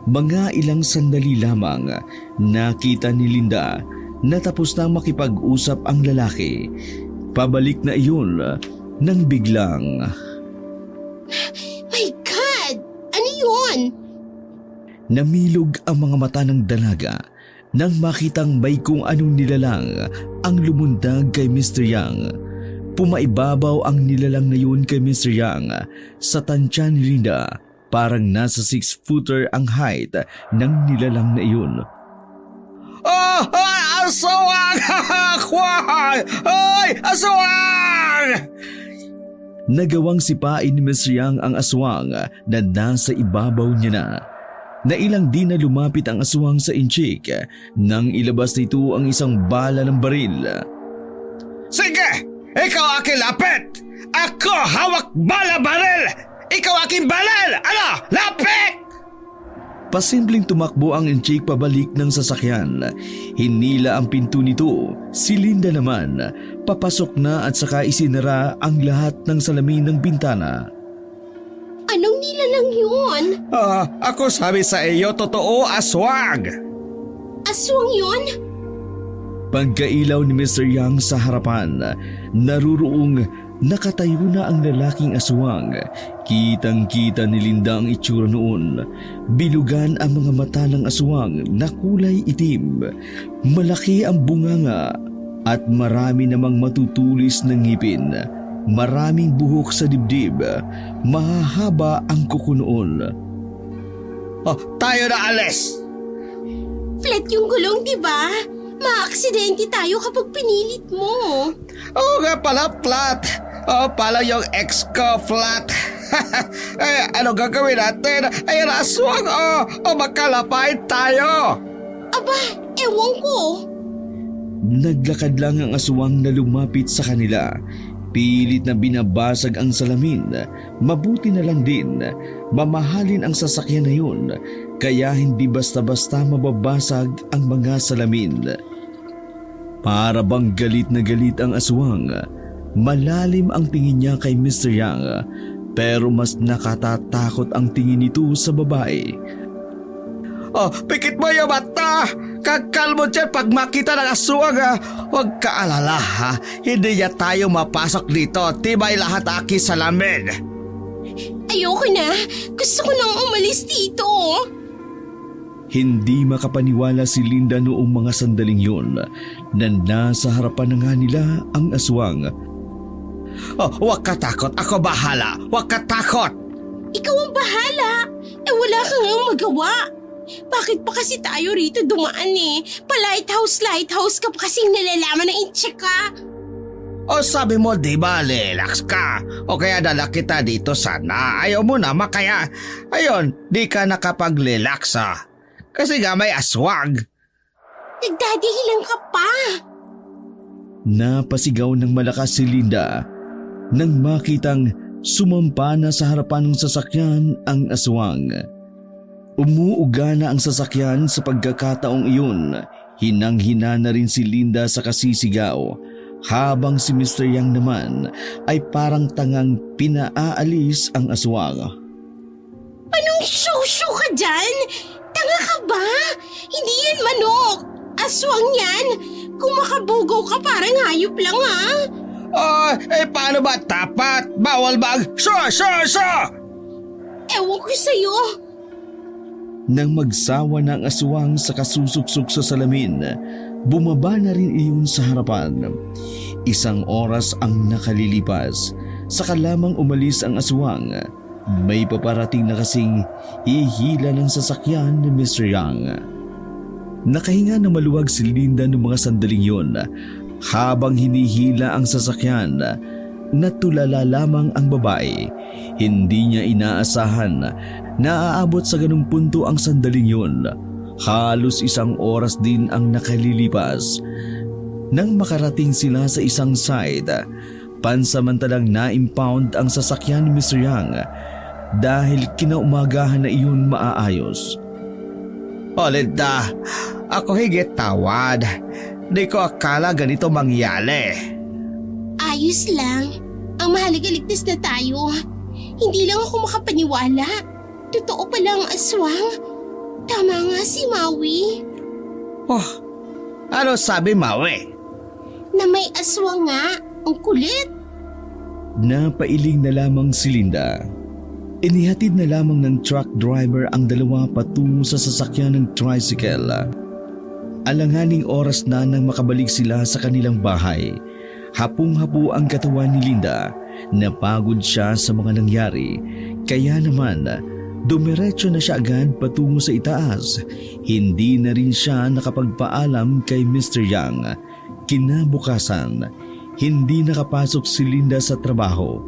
Mga ilang sandali lamang, nakita ni Linda na tapos nang makipag-usap ang lalaki. Pabalik na iyon nang biglang... My God! Ano yun? Namilog ang mga mata ng dalaga nang makitang may kung anong nilalang ang lumundag kay Mr. Yang. Pumaibabaw ang nilalang na yun kay Mr. Yang sa tansya ni Linda. Parang nasa 6-footer ang height ng nilalang na iyon. Oh, aswang! Ay, aswang! Nagawang sipain ni Miss Yang ang aswang na nasa ibabaw niya na. Nailang din na lumapit ang aswang sa inchik nang ilabas nito ang isang bala ng baril. Sige! Ikaw aking lapit! Ako hawak bala baril! Ikaw aking baril! Ano? Lapit! Pasimpleng tumakbo ang inchik pabalik ng sasakyan. Hinila ang pinto nito. Si Linda naman, papasok na at saka isinara ang lahat ng salamin ng bintana. Anong nilalang yun? Ako sabi sa iyo, totoo, aswang! Aswang yun? Pagkailaw ni Mr. Yang sa harapan, naruroong nakatayo na ang lalaking aswang. Kitang-kita ni Linda ang itsura noon. Bilugan ang mga mata ng aswang na kulay itim. Malaki ang bunganga at marami namang matutulis ng ngipin. Maraming buhok sa dibdib. Mahahaba ang kuko noon. Tayo na alis! Flat yung gulong, di ba? Maaksidente tayo kapag pinilit mo. Oo nga pala, flat. Pala yung ex ko, flat. Ano gagawin natin? Ay, aswang, magkalapay tayo. Aba, ewan ko. Naglakad lang ang aswang na lumapit sa kanila. Pilit na binabasag ang salamin. Mabuti na lang din, mamahalin ang sasakyan na yun, kaya hindi basta-basta mababasag ang mga salamin. Para bang galit na galit ang aswang. Malalim ang tingin niya kay Mr. Yang, pero mas nakatatakot ang tingin nito sa babae. Pikit mo yung mata! Kakalmo dyan pag makita ng aswang, ha? Huwag ka alala, ha? Hindi niya tayo mapasok dito. Tibay lahat aki salamin. Ayoko na. Gusto ko nang umalis dito. Hindi makapaniwala si Linda noong mga sandaling yun na nasa harapan na nga nila ang aswang. Huwag ka takot. Ako bahala. Huwag ka takot. Ikaw ang bahala. Wala kang magawa. Bakit pa kasi tayo rito dumaan Pa-lighthouse ka pa kasing nalalaman ng incheck ka. Sabi mo, di ba, relax ka? O kaya dala kita dito sana. Ayaw mo naman kaya, ayun, di ka nakapag-relax, ha? Kasi nga may aswang. Nagdadihilan ka pa. Napasigaw ng malakas si Linda nang makitang sumampa na sa harapan ng sasakyan ang aswang. Umuuga na ang sasakyan sa pagkakataong iyon. Hinang-hina na rin si Linda sa kasisigaw, habang si Mr. Yang naman ay parang tangang pinaalis ang aswang. Anong show ka dyan? Tanga ka ba? Hindi yan manok. Aswang yan. Kung makabugaw ka parang hayop lang, ha? Paano ba tapat? Bawal ba ang Ewan ko sa'yo. Nang magsawa na ang aswang sa kasusuksok sa salamin, bumaba na rin iyon sa harapan. Isang oras ang nakalilipas, saka lamang umalis ang aswang. May paparating na kasing hihila ng sasakyan ni Mr. Yang. Nakahinga na maluwag si Linda noong mga sandaling yun. Habang hinihila ang sasakyan, natulala lamang ang babae. Hindi niya inaasahan na aabot sa ganung punto ang sandaling yun. Halos isang oras din ang nakalilipas. Nang makarating sila sa isang side, pansamantalang na-impound ang sasakyan ni Mr. Yang dahil kinaumagahan na iyon maaayos. Linda, ako higit tawad. Di ko akala ganito mangyari. Ayos lang. Ang mahalaga ligtas na tayo. Hindi lang ako makapaniwala. Totoo pala ang aswang. Tama nga si Maui. Ano sabi Maui? Na may aswang nga. Ang kulit. Napailing na lamang si Linda. Inihatid na lamang ng truck driver ang dalawa patungo sa sasakyan ng tricycle. Alanganing oras na nang makabalik sila sa kanilang bahay. Hapong-hapo ang katawan ni Linda. Napagod siya sa mga nangyari. Kaya naman, dumiretso na siya agad patungo sa itaas. Hindi na rin siya nakapagpaalam kay Mr. Yang. Kinabukasan, hindi nakapasok si Linda sa trabaho.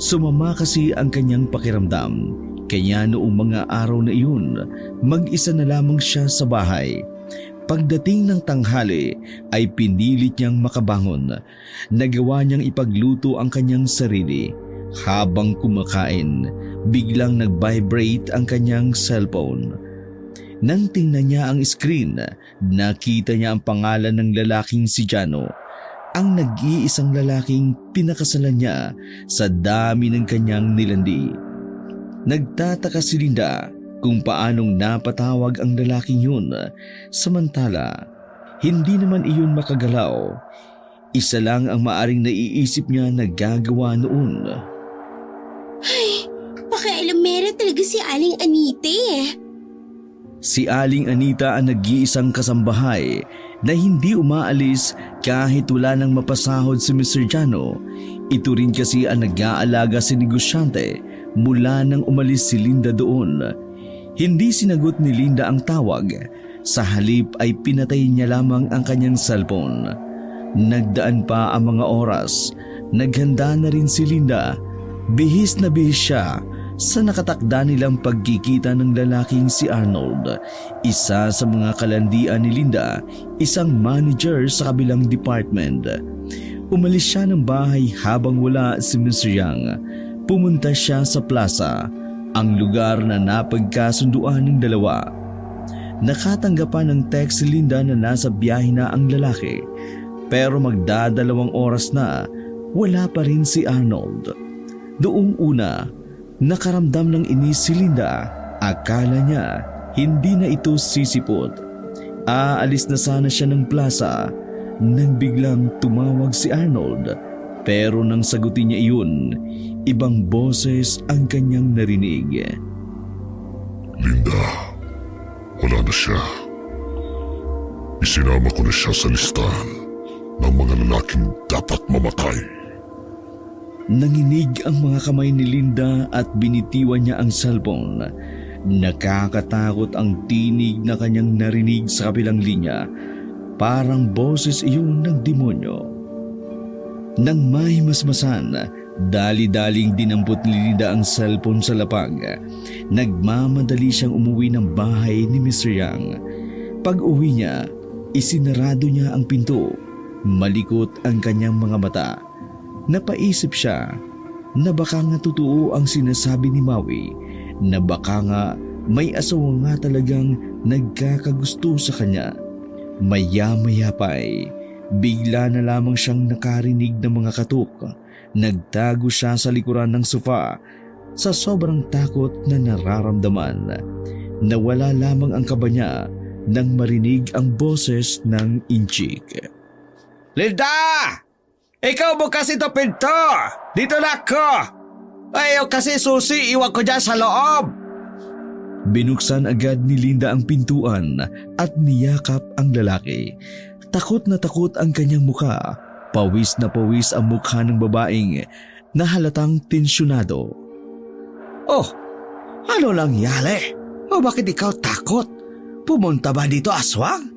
Sumama kasi ang kanyang pakiramdam, kaya noong mga araw na iyon, mag-isa na lamang siya sa bahay. Pagdating ng tanghali ay pinilit niyang makabangon. Nagawa niyang ipagluto ang kanyang sarili. Habang kumakain, biglang nag-vibrate ang kanyang cellphone. Nang tingnan niya ang screen, nakita niya ang pangalan ng lalaking si Jano, ang nag-iisang lalaking pinakasalan niya sa dami ng kanyang nilandi. Nagtataka si Linda kung paanong napatawag ang lalaking yun, samantala hindi naman iyon makagalaw. Isa lang ang maaring naiisip niya na gagawa noon. Ay, pakialamera talaga si Aling Anita eh. Si Aling Anita ang nag-iisang kasambahay na hindi umaalis kahit wala nang mapasahod si Mr. Jano. Ito rin kasi ang nag-aalaga si negosyante mula nang umalis si Linda doon. Hindi sinagot ni Linda ang tawag. Sa halip ay pinatay niya lamang ang kanyang cellphone. Nagdaan pa ang mga oras. Naghanda na rin si Linda. Bihis na bihis siya sa nakatakda nilang pagkikita ng lalaking si Arnold. Isa sa mga kalandian ni Linda, isang manager sa kabilang department. Umalis siya ng bahay habang wala si Mr. Yang. Pumunta siya sa plaza, ang lugar na napagkasunduan ng dalawa. Nakatanggapan ng text si Linda na nasa biyahe na ang lalaki, pero magdadalawang oras na wala pa rin si Arnold. Doong una, nakaramdam ng inis si Linda. Akala niya hindi na ito sisipot. Aalis na sana siya ng plaza nang biglang tumawag si Arnold. Pero nang sagutin niya iyon, ibang boses ang kanyang narinig. Linda, wala na siya. Isinama ko na siya sa listahan ng mga lalaking dapat mamatay. Nanginig ang mga kamay ni Linda at binitiwan niya ang cellphone. Nakakatakot ang tinig na kanyang narinig sa kabilang linya. Parang boses iyon ng demonyo. Nang mahimasmasan, dali-daling dinampot ni Linda ang cellphone sa lapag. Nagmamadali siyang umuwi ng bahay ni Mr. Yang. Pag-uwi niya, isinarado niya ang pinto. Malikot ang kanyang mga mata. Napaisip siya na baka nga totoo ang sinasabi ni Maui, na baka nga may asawa nga talagang nagkakagusto sa kanya. Maya-maya pa ay bigla na lamang siyang nakarinig ng mga katok. Nagtago siya sa likuran ng sofa sa sobrang takot na nararamdaman. Nawala lamang ang kaba niya nang marinig ang boses ng inchik. Linda! Ikaw bukas ito pinto! Dito na ako! Ayaw kasi susi, iwan ko dyan sa loob! Binuksan agad ni Linda ang pintuan at niyakap ang lalaki. Takot na takot ang kanyang mukha. Pawis na pawis ang mukha ng babaeng na halatang tensyonado. Oh, ano lang yale? O bakit ikaw takot? Pumunta ba dito aswang?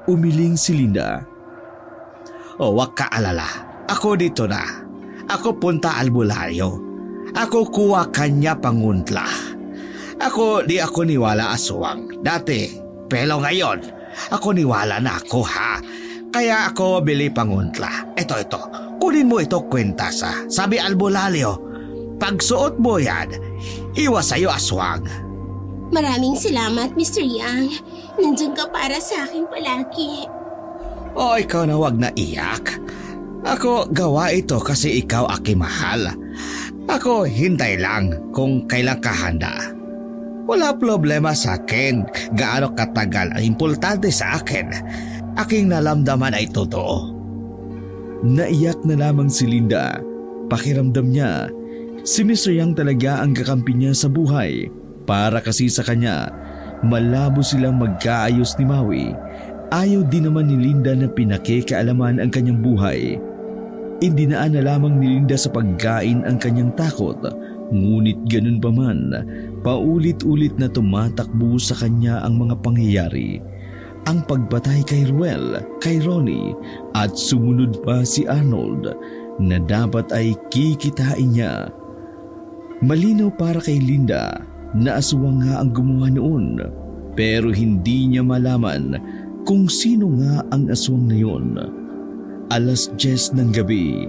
Umiling si Linda. O wag ka alala, ako dito na. Ako punta albularyo. Ako kuha kanya panguntla. Di ako niwala aswang. Dati, pero ngayon, ako niwala na ako ha. Kaya ako bili panguntla. Ito, kunin mo ito kwentasa. Sabi albularyo, pag suot mo yan, iwas sa'yo aswang. Maraming salamat, Mr. Yang. Nandiyan ka para sa akin palagi. O ikaw na wag na iyak. Ako gawa ito kasi ikaw aking mahal. Ako hintay lang kung kailan ka handa. Wala problema sa akin gaano katagal ang importante sa akin. Aking nalamdaman ay totoo. Naiyak na lamang si Linda. Pakiramdam niya, si Mr. Yang talaga ang kakampi niya sa buhay. Para kasi sa kanya, malabo silang magkaayos ni Maui. Ayaw din naman ni Linda na pinakikaalaman ang kanyang buhay. Indinaan na lamang ni Linda sa pagkain ang kanyang takot. Ngunit ganun pa man, paulit-ulit na tumatakbo sa kanya ang mga pangyayari. Ang pagpatay kay Ruel, kay Ronnie, at sumunod pa si Arnold. na dapat ay kikitain niya. Malinaw para kay Linda na aswang nga ang gumawa noon, pero hindi niya malaman kung sino nga ang aswang na yun. 10:00 ng gabi,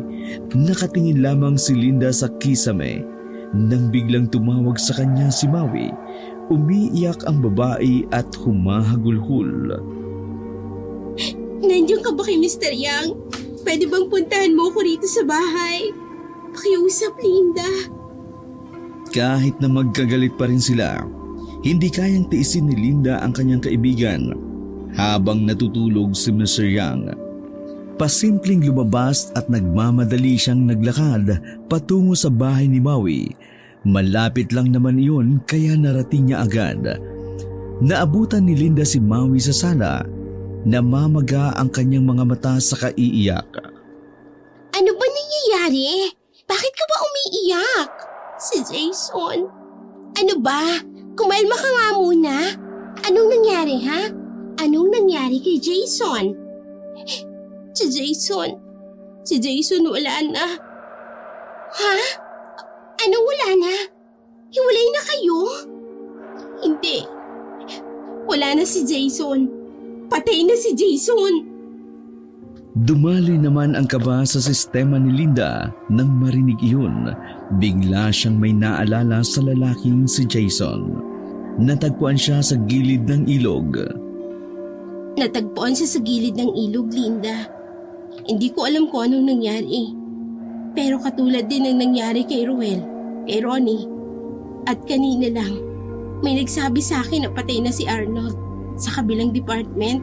nakatingin lamang si Linda sa kisame nang biglang tumawag sa kanya si Maui. Umiiyak ang babae at humahagulhol. Nandiyan ka ba kay Mr. Yang? Pwede bang puntahan mo ko rito sa bahay? Pakiusap, Linda. Kahit na magkagalit pa rin sila, hindi kayang tiisin ni Linda ang kanyang kaibigan habang natutulog si Mr. Yang. Pasimpleng lumabas at nagmamadali siyang naglakad patungo sa bahay ni Maui. Malapit lang naman iyon kaya narating niya agad. Naabutan ni Linda si Maui sa sala. Namamaga ang kanyang mga mata sa kaiiyak. Ano ba nangyayari? Bakit ka ba umiiyak? Si Jason. Ano ba? Kumalma ka nga muna. Anong nangyari, ha? Anong nangyari kay Jason? Si Jason wala na. Ha? Anong wala na? Hiwalay na kayo? Hindi. Wala na si Jason. Patay na si Jason. Dumali naman ang kaba sa sistema ni Linda nang marinig iyon. Bigla siyang may naalala sa lalaking si Jason. Natagpuan siya sa gilid ng ilog. Natagpuan siya sa gilid ng ilog, Linda. Hindi ko alam kung anong nangyari. Pero katulad din ng nangyari kay Ruel, kay Ronnie, at kanina lang, may nagsabi sa akin na patay na si Arnold sa kabilang department.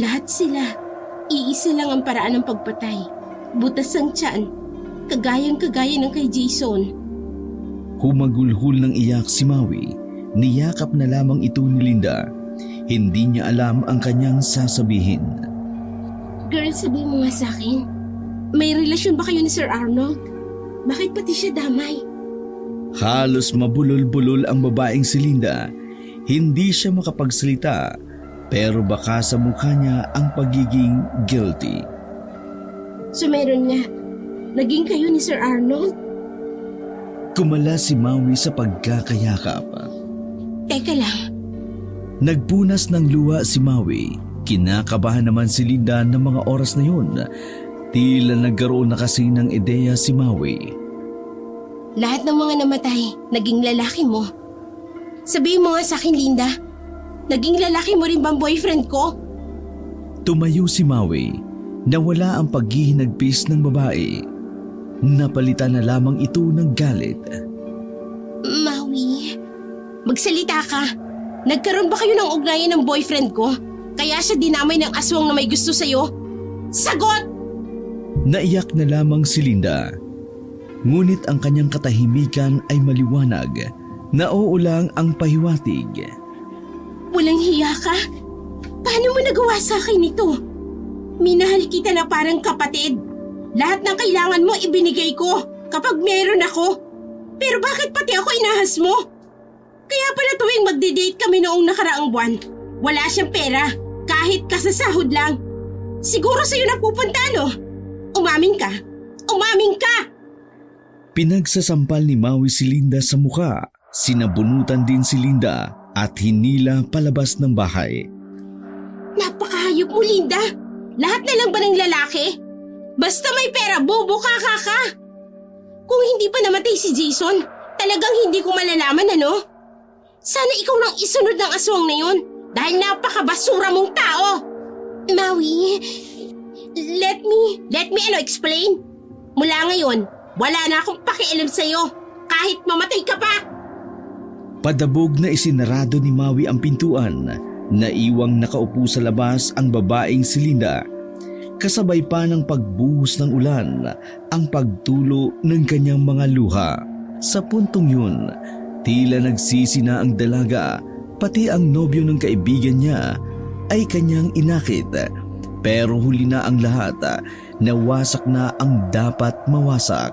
Lahat sila. Iisa lang ang paraan ng pagpatay. Butas ang tiyan. Kagayang-kagaya ng kay Jason. Humagulhol ng iyak si Maui. Niyakap na lamang ito ni Linda. Hindi niya alam ang kanyang sasabihin. Girl, sabihin mo nga sa akin. May relasyon ba kayo ni Sir Arnold? Bakit pati siya damay? Halos mabulol-bulol ang babaeng si Linda. Hindi siya makapagsalita. Pero baka sa mukha niya ang pagiging guilty. So meron nga, naging kayo ni Sir Arnold? Kumala si Maui sa pagkakayakap. Teka lang, Nagpunas ng luha si Maui. Kinakabahan naman si Linda ng mga oras na yun. Tila nagkaroon na kasi ng ideya si Maui. lahat ng mga namatay, naging lalaki mo. Sabihin mo nga sa akin, Linda, naging lalaki mo rin bang boyfriend ko? Tumayo si Maui. Nawala ang paghihinagpis ng babae. Napalitan na lamang ito ng galit. Maui, magsalita ka. Nagkaroon ba kayo ng ugnayan ng boyfriend ko? Kaya siya dinamay ng aswang na may gusto sa'yo? Sagot! Naiyak na lamang si Linda. Ngunit ang kanyang katahimikan ay maliwanag. Nauulang ang pahiwatig. Walang hiya ka? Paano mo nagawa sa akin ito? Minahal kita na parang kapatid. Lahat ng kailangan mo ibinigay ko kapag meron ako. Pero bakit pati ako inahas mo? Kaya pala tuwing magde-date kami noong nakaraang buwan, wala siyang pera, kahit kasasahod lang. Siguro sa'yo napupunta, no? Umamin ka! Umamin ka! Pinagsasampal ni Maui si Linda sa mukha. Sinabunutan din si Linda at hinila palabas ng bahay. Napakahayop mo, Linda! Lahat na lang ba ng lalaki? Basta may pera, bobo ka. Kung hindi pa namatay si Jason, talagang hindi ko malalaman, ano? Sana ikaw nang isunod ng aswang na yun dahil napakabasura mong tao! Maui, let me explain. Mula ngayon, wala na akong pakialam sa'yo kahit mamatay ka pa! Padabog na isinarado ni Maui ang pintuan. Naiwang nakaupo sa labas ang babaeng si Linda. Kasabay pa ng pagbuhos ng ulan ang pagtulo ng kanyang mga luha. Sa puntong yun, tila nagsisi na ang dalaga, pati ang nobyo ng kaibigan niya ay kanyang inakit. Pero huli na ang lahat, nawasak na ang dapat mawasak.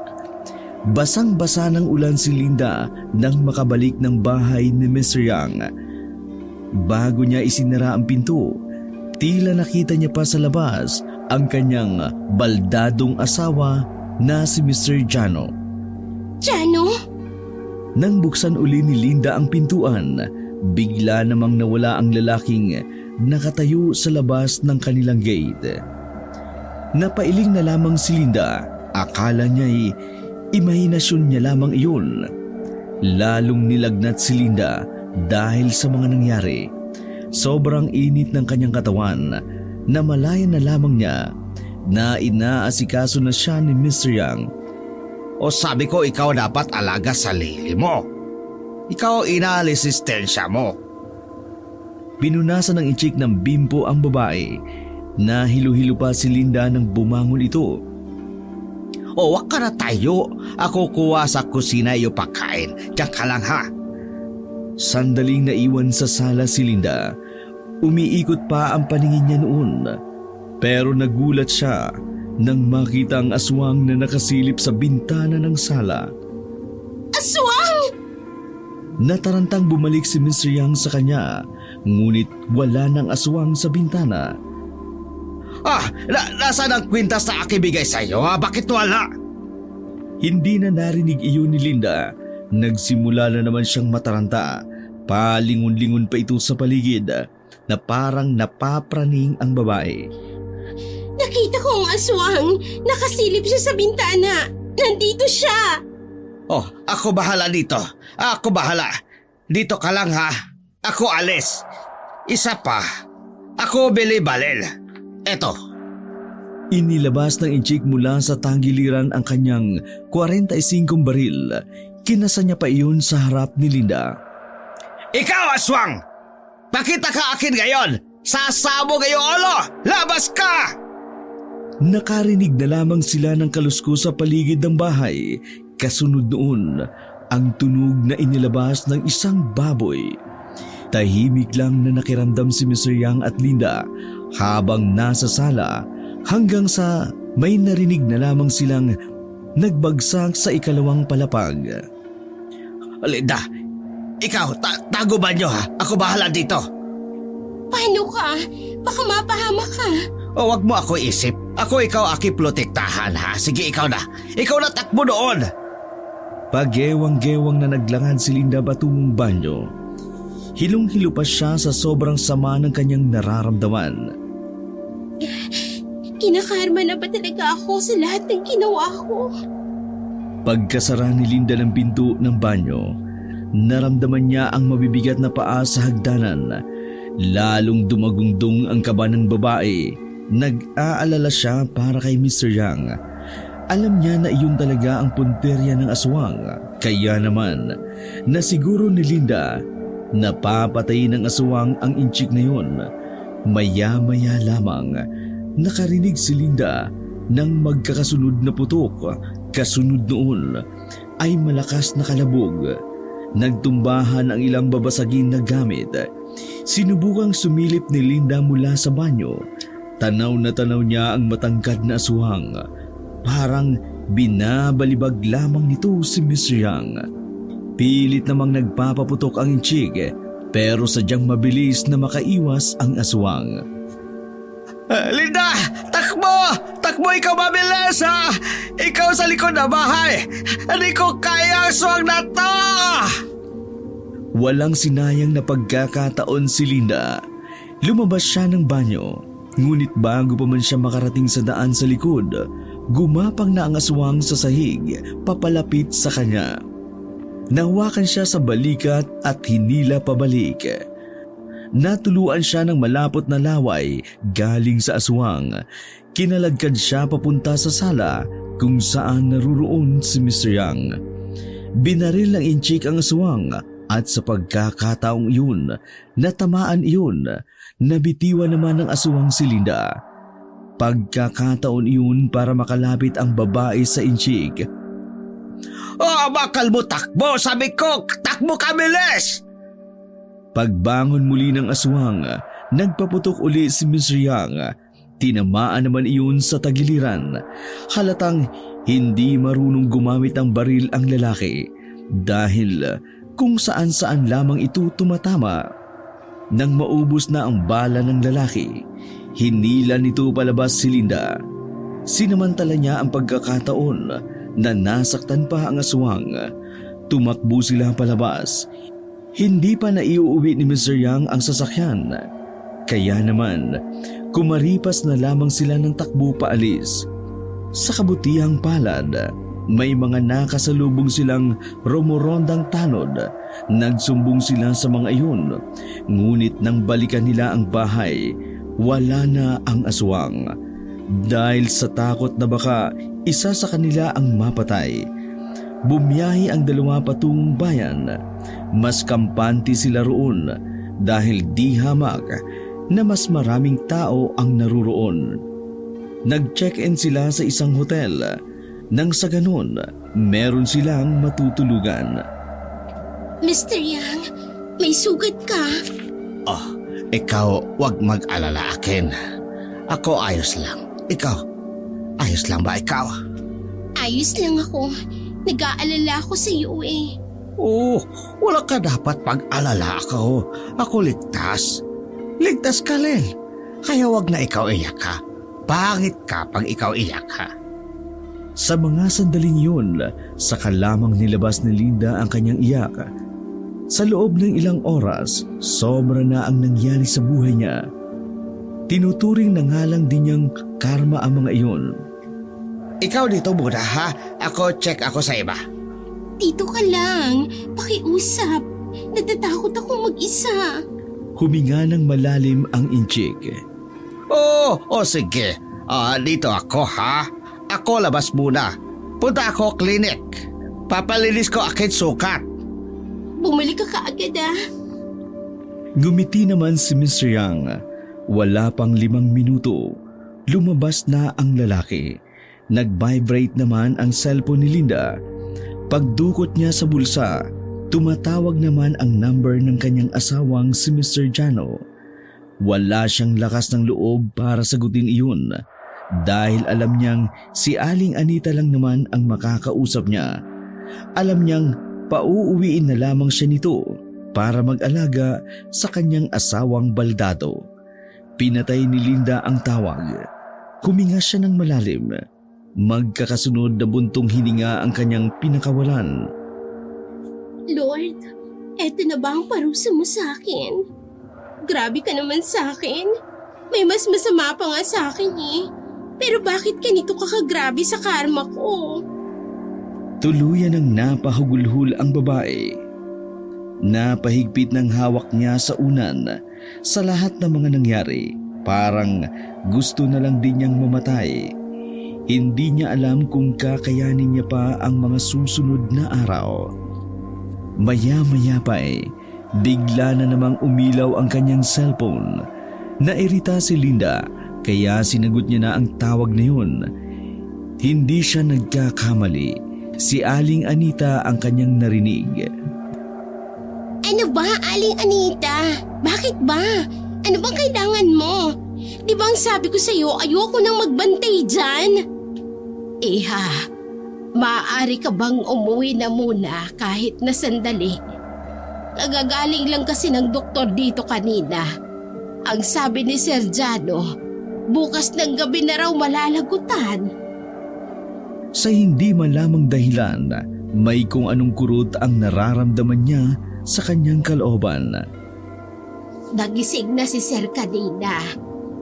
Basang-basa ng ulan si Linda nang makabalik ng bahay ni Mr. Yang. Bago niya isinara ang pinto, tila nakita niya pa sa labas ang kanyang baldadong asawa na si Mr. Jano. Jano? Nang buksan uli ni Linda ang pintuan, bigla namang nawala ang lalaking nakatayo sa labas ng kanilang gate. Napailing na lamang si Linda, akala niya'y imahinasyon niya lamang iyon. Lalong nilagnat si Linda dahil sa mga nangyari. Sobrang init ng kanyang katawan na malaya na lamang niya na inaasikaso na siya ni Mr. Yang. O sabi ko ikaw dapat alaga sa sarili mo. Ikaw inaresistensya mo. Pinunasan ng inchik ng bimpo ang babae. Nahilo-hilo pa si Linda nang bumangon ito. O wag ka na tayo. Ako kuha sa kusina iyo pagkain. Diyan ka lang ha. Sandaling naiwan sa sala si Linda. Umiikot pa ang paningin niya noon. Pero nagulat siya nang makita ang aswang na nakasilip sa bintana ng sala. Aswang! Natarantang bumalik si Mr. Yang sa kanya, ngunit wala ng aswang sa bintana. Nasaan ang kwintas na akibigay sa iyo? Bakit wala? Hindi na narinig iyon ni Linda. Nagsimula na naman siyang mataranta. Palingon-lingon pa ito sa paligid na parang napapraning ang babae. Nakita ko ang aswang. Nakasilip siya sa bintana. Nandito siya. Oh, ako bahala dito. Ako bahala. Dito ka lang ha. Ako alis. Isa pa. Ako Bilibalel. Eto. Inilabas ng inchik mula sa tangiliran ang kanyang 45 baril. Kinasa niya pa iyon sa harap ni Linda. Ikaw aswang! Pakita ka akin ngayon! Sasabog kayo ulo! Labas ka! Nakarinig na lamang sila ng kalusko sa paligid ng bahay. Kasunod noon, ang tunog na inilabas ng isang baboy. Tahimik lang na nakiramdam si Mr. Yang at Linda habang nasa sala hanggang sa may narinig na lamang silang nagbagsak sa ikalawang palapag. Linda, ikaw, tago ba nyo ha? Ako bahala dito. Paano ka? Baka mapahamak ka. O wag mo ako isip. Ako ikaw protektahan ha. Sige ikaw na. Ikaw na takbo doon. Pagewang-gewang na naglakad si Linda patungong banyo. Hilong-hilo pa siya sa sobrang sama ng kanyang nararamdaman. Kinakarma na ba talaga ako sa lahat ng ginawa ko? Pagkasara ni Linda ng pinto ng banyo, naramdaman niya ang mabibigat na paa sa hagdanan. Lalong dumagungdong ang kaba ng babae. Nag-aalala siya para kay Mr. Yang. Alam niya na iyon talaga ang punterya ng aswang. Kaya naman, nasiguro ni Linda na papatayin ng aswang ang inchik na yun. Maya-maya lamang, nakarinig si Linda ng magkakasunod na putok. Kasunod noon ay malakas na kalabog. Nagtumbahan ang ilang babasagin na gamit. Sinubukang sumilip ni Linda mula sa banyo. Tanaw na tanaw niya ang matangkad na aswang. Parang binabalibag lamang nito si Mr. Yang. Pilit namang nagpapaputok ang inchik, pero sadyang mabilis na makaiwas ang aswang. Linda! Takbo! Takbo ikaw mabilis ha! Ikaw sa likod na bahay! Hindi ko kaya ang aswang na to! Walang sinayang na pagkakataon si Linda. Lumabas siya ng banyo. Ngunit bago pa man siya makarating sa daan sa likod, gumapang na ang aswang sa sahig papalapit sa kanya. Nahawakan siya sa balikat at hinila pabalik. Natuluan siya ng malapot na laway galing sa aswang. Kinaladkad siya papunta sa sala kung saan naruroon si Mr. Yang. Binaril ng inchik ang aswang at sa pagkakataong iyon, natamaan iyon. Nabitiwan naman ng aswang si Linda. Pagkakataon iyon para makalapit ang babae sa inchik. Oh, bakal mo takbo! Sabi ko, takbo ka bilis! Pagbangon muli ng aswang, nagpaputok uli si Mr. Yang. Tinamaan naman iyon sa tagiliran. Halatang hindi marunong gumamit ng baril ang lalaki dahil kung saan-saan lamang ito tumatama. Nang maubos na ang bala ng lalaki, hinila nito palabas si Linda. Sinamantala niya ang pagkakataon na nasaktan pa ang aswang. Tumakbo sila palabas. Hindi pa naiuwi ni Mr. Yang ang sasakyan. Kaya naman, kumaripas na lamang sila ng takbo paalis. Sa kabutihang palad, may mga nakasalubong silang romorondang tanod. Nagsumbong sila sa mga iyon. Ngunit nang balikan nila ang bahay, wala na ang aswang. Dahil sa takot na baka isa sa kanila ang mapatay, bumiyahe ang dalawa patungong bayan. Mas kampante sila roon dahil di hamak na mas maraming tao ang naruroon. Nag-check-in sila sa isang hotel. Nang sa ganun, meron silang matutulugan. Mr. Yang, may sugat ka? Oh, ikaw wag mag-alala akin. Ako ayos lang. Ikaw, ayos lang ba ikaw? Ayos lang ako. Nag-aalala ako sa iyo eh. Oh, wala ka dapat pag-alala ako. Ako ligtas. Ligtas ka rin. Kaya wag na ikaw iyak ha. Pangit ka pag ikaw iyak ha. Sa mga sandaling yun, saka lamang nilabas ni Linda ang kanyang iyak. Sa loob ng ilang oras, sobra na ang nangyari sa buhay niya. Tinuturing na nga lang din niyang karma ang mga iyon. Ikaw dito muna ha. Ako check ako sa iba. Dito ka lang. Pakiusap. Natatakot akong mag-isa. Huminga ng malalim ang inchik. Oh, sige. Dito ako ha. Ako labas muna. Punta ako klinik. Papalinis ko aking sukat. Bumalik ka kaagad ah. Gumiti naman si Mr. Yang. Wala pang 5 minuto, lumabas na ang lalaki. Nag-vibrate naman ang cellphone ni Linda. Pagdukot niya sa bulsa, tumatawag naman ang number ng kanyang asawang si Mr. Jano. Wala siyang lakas ng loob para sagutin iyon dahil alam niyang si Aling Anita lang naman ang makakausap niya. Alam niyang pauuwiin na lamang siya nito para mag-alaga sa kanyang asawang baldado. Pinatay ni Linda ang tawag. Huminga siya ng malalim. Magkakasunod na buntong hininga ang kanyang pinakawalan. Lord, eto na ba ang parusa mo sa akin? Grabe ka naman sa akin. May mas masama pa nga sa akin eh. Pero bakit ganito ka kagrabe sa karma ko? Tuluyan ng napahugulhul ang babae. Napahigpit ng hawak niya sa unan sa lahat ng mga nangyari. Parang gusto na lang din niyang mamatay. Hindi niya alam kung kakayanin niya pa ang mga susunod na araw. Maya-maya pa bigla na namang umilaw ang kanyang cellphone. Nairita si Linda kaya sinagot niya na ang tawag na yun. Hindi siya nagkakamali. Si Aling Anita ang kanyang narinig. Ano ba, Aling Anita? Bakit ba? Ano bang kailangan mo? Di ba ang sabi ko sa'yo, ayoko nang magbantay dyan? Iha, maaari ka bang umuwi na muna kahit na sandali? Kagagaling lang kasi ng doktor dito kanina. Ang sabi ni Sir Jano, bukas ng gabi na raw malalagutan. Sa hindi man lamang dahilan, may kung anong kurot ang nararamdaman niya sa kanyang kalooban. Nagising na si Sir kanina,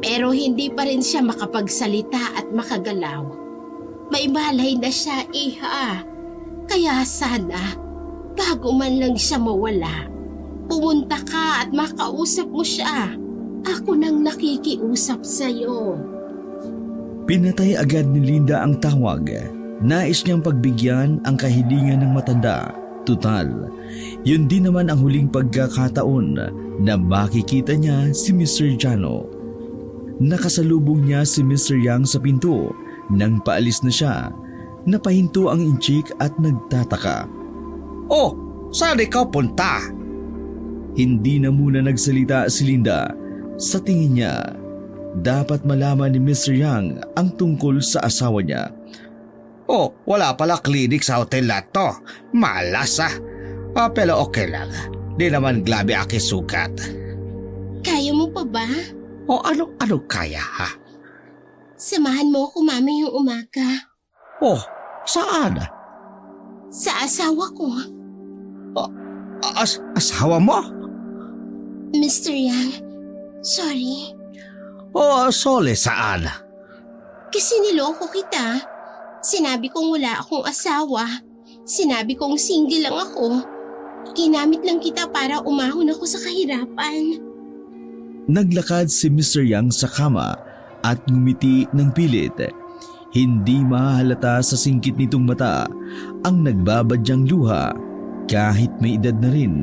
pero hindi pa rin siya makapagsalita at makagalaw. May malay na siya, iha. Kaya sana, bago man lang siya mawala, pumunta ka at makausap mo siya. Ako nang nakikiusap sa'yo. Pinatay agad ni Linda ang tawag. Nais niyang pagbigyan ang kahilingan ng matanda. Tutal, yun din naman ang huling pagkakataon na makikita niya si Mr. Jano. Nakasalubong niya si Mr. Yang sa pinto. Nang paalis na siya, napahinto ang inchik at nagtataka. Oh, saan ikaw punta? Hindi na muna nagsalita si Linda. Sa tingin niya, dapat malaman ni Mr. Yang ang tungkol sa asawa niya. Oh, wala pala klinik sa hotel na to. Malas pero okay lang. Di naman grabe aking sugat. Kaya mo pa ba? O ano kaya ha? Samahan mo ako mamayang umaga. Oh, saan? Sa asawa ko. Asawa mo? Mr. Yang, sorry. Oh, sole, saan? Kasi niloko kita. Sinabi kong wala akong asawa. Sinabi kong single lang ako. Ginamit lang kita para umahon ako sa kahirapan. Naglakad si Mr. Yang sa kama at ngumiti ng pilit. Hindi mahalata sa singkit nitong mata ang nagbabadyang luha. Kahit may edad na rin,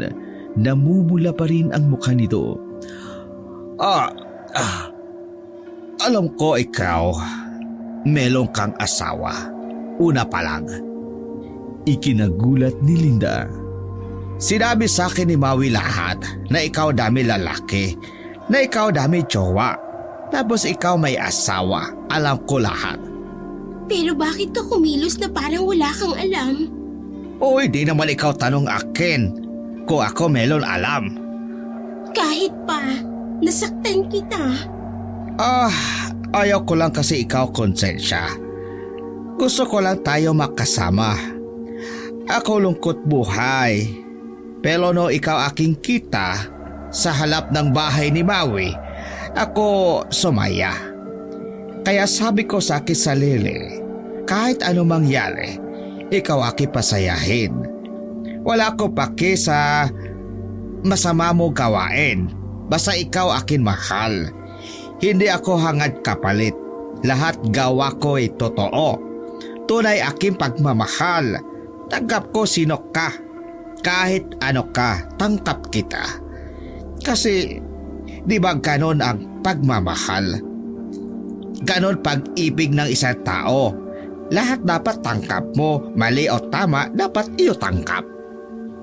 namumula pa rin ang mukha nito. Alam ko ikaw, meron kang asawa. Una pa lang. Ikinagulat ni Linda. Sinabi sa akin ni Maui lahat na ikaw dami lalaki, na ikaw dami jowa. Tapos ikaw may asawa. Alam ko lahat. Pero bakit ka kumilos na parang wala kang alam? O hindi naman ikaw tanong akin kung ako meron alam. Kahit pa, nasaktan kita. Ayaw ko lang kasi ikaw konsensya. Gusto ko lang tayo makasama. Ako lungkot buhay. Pero no ikaw aking kita sa halap ng bahay ni Maui, ako sumaya. Kaya sabi ko sa aking sarili, kahit ano mangyari, ikaw aking pasayahin. Wala ko paki sa masama mo gawain. Basta ikaw akin mahal. Hindi ako hangad kapalit. Lahat gawa ko ay totoo. Tunay aking pagmamahal. Tanggap ko sino ka. Kahit ano ka, tangkap kita. Kasi di ba ganon ang pagmamahal? Ganon pag-ibig ng isang tao. Lahat dapat tangkap mo. Mali o tama, dapat iyo tangkap.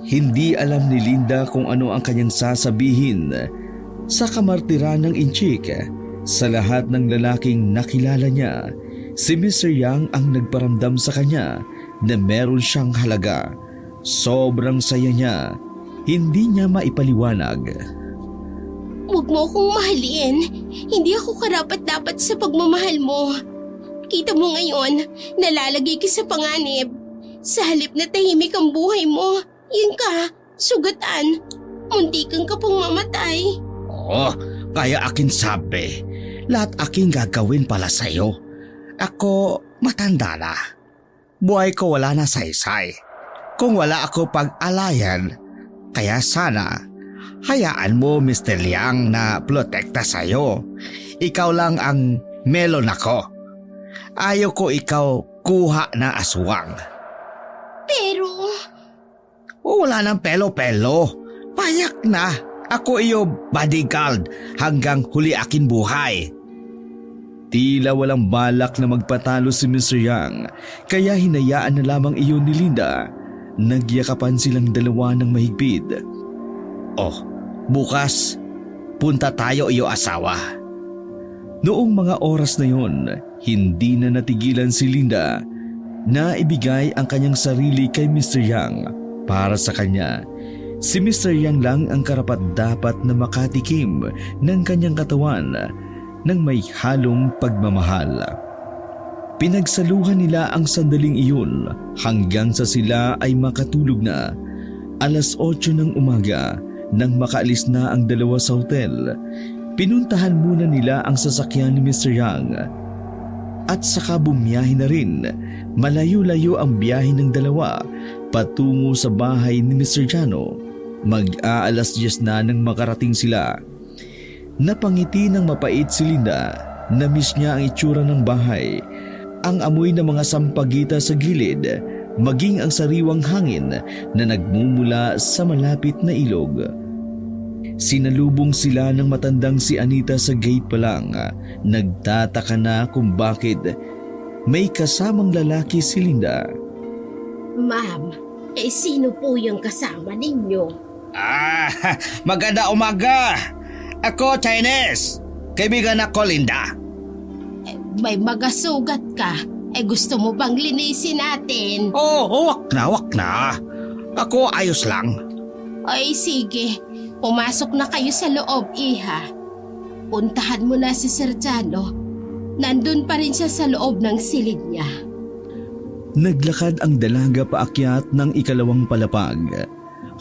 Hindi alam ni Linda kung ano ang kanyang sasabihin sa kamartiran ng Inchik. Sa lahat ng lalaking nakilala niya, si Mr. Yang ang nagparamdam sa kanya na meron siyang halaga. Sobrang saya niya, hindi niya maipaliwanag. Huwag mo akong mahalin. Hindi ako karapat-dapat sa pagmamahal mo. Kita mo ngayon, nalalagay ka sa panganib. Sa halip na tahimik ang buhay mo, yun ka, sugatan. Muntikan ka pong mamatay. Oo, kaya akin sabi, lahat aking gagawin pala sa'yo. Ako matanda na. Buhay ko wala na saysay. Kung wala ako pag-alayan, kaya sana hayaan mo Mr. Liang na protekta sa'yo. Ikaw lang ang melon ako. Ayaw ko ikaw kuha na aswang. Pero... Wala nang pelo-pelo. Payak na. Ako iyo bodyguard hanggang huli akin buhay. Tila walang balak na magpatalo si Mr. Yang, kaya hinayaan na lamang iyon ni Linda. Nagyakapan silang dalawa ng mahigpit. Oh, bukas punta tayo iyo asawa. Noong mga oras na yon, hindi na natigilan si Linda na ibigay ang kanyang sarili kay Mr. Yang. Para sa kanya, si Mr. Yang lang ang karapat-dapat na makatikim ng kanyang katawan ng may halong pagmamahal. Pinagsaluhan nila ang sandaling iyon hanggang sa sila ay makatulog na. 8:00 ng umaga nang makaalis na ang dalawa sa hotel, pinuntahan muna nila ang sasakyan ni Mr. Yang. At saka bumiyahe na rin. Malayo-layo ang biyahe ng dalawa patungo sa bahay ni Mr. Jano. Mag-aalas 10 na nang makarating sila. Napangiti ng mapait si Linda. Na-miss niya ang itsura ng bahay. Ang amoy ng mga sampagita sa gilid, maging ang sariwang hangin na nagmumula sa malapit na ilog. Sinalubong sila ng matandang si Anita sa gate pa lang. Nagtataka na kung bakit may kasamang lalaki si Linda. Ma'am, sino po yung kasama ninyo? Maganda umaga. Ako Chinese. Kaibigan ako Linda. May magasugat ka. Gusto mo bang linisin natin? Wak na. Ako ayos lang. Ay sige, pumasok na kayo sa loob, iha. Puntahan mo na si Sir Jano. Nandun pa rin siya sa loob ng silid niya. Naglakad ang dalaga paakyat ng ikalawang palapag,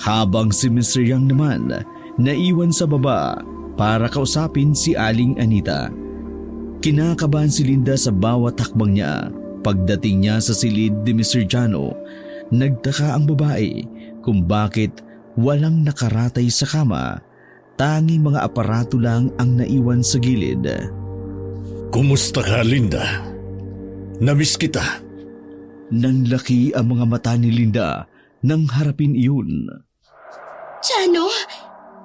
habang si Mr. Yang naman naiwan sa baba para kausapin si Aling Anita. Kinakabahan si Linda sa bawat hakbang niya. Pagdating niya sa silid ni Mr. Jano, nagtaka ang babae kung bakit walang nakaratay sa kama. Tanging mga aparato lang ang naiwan sa gilid. Kumusta ka, Linda? Namiss kita. Nanlaki ang mga mata ni Linda nang harapin iyon. Jano,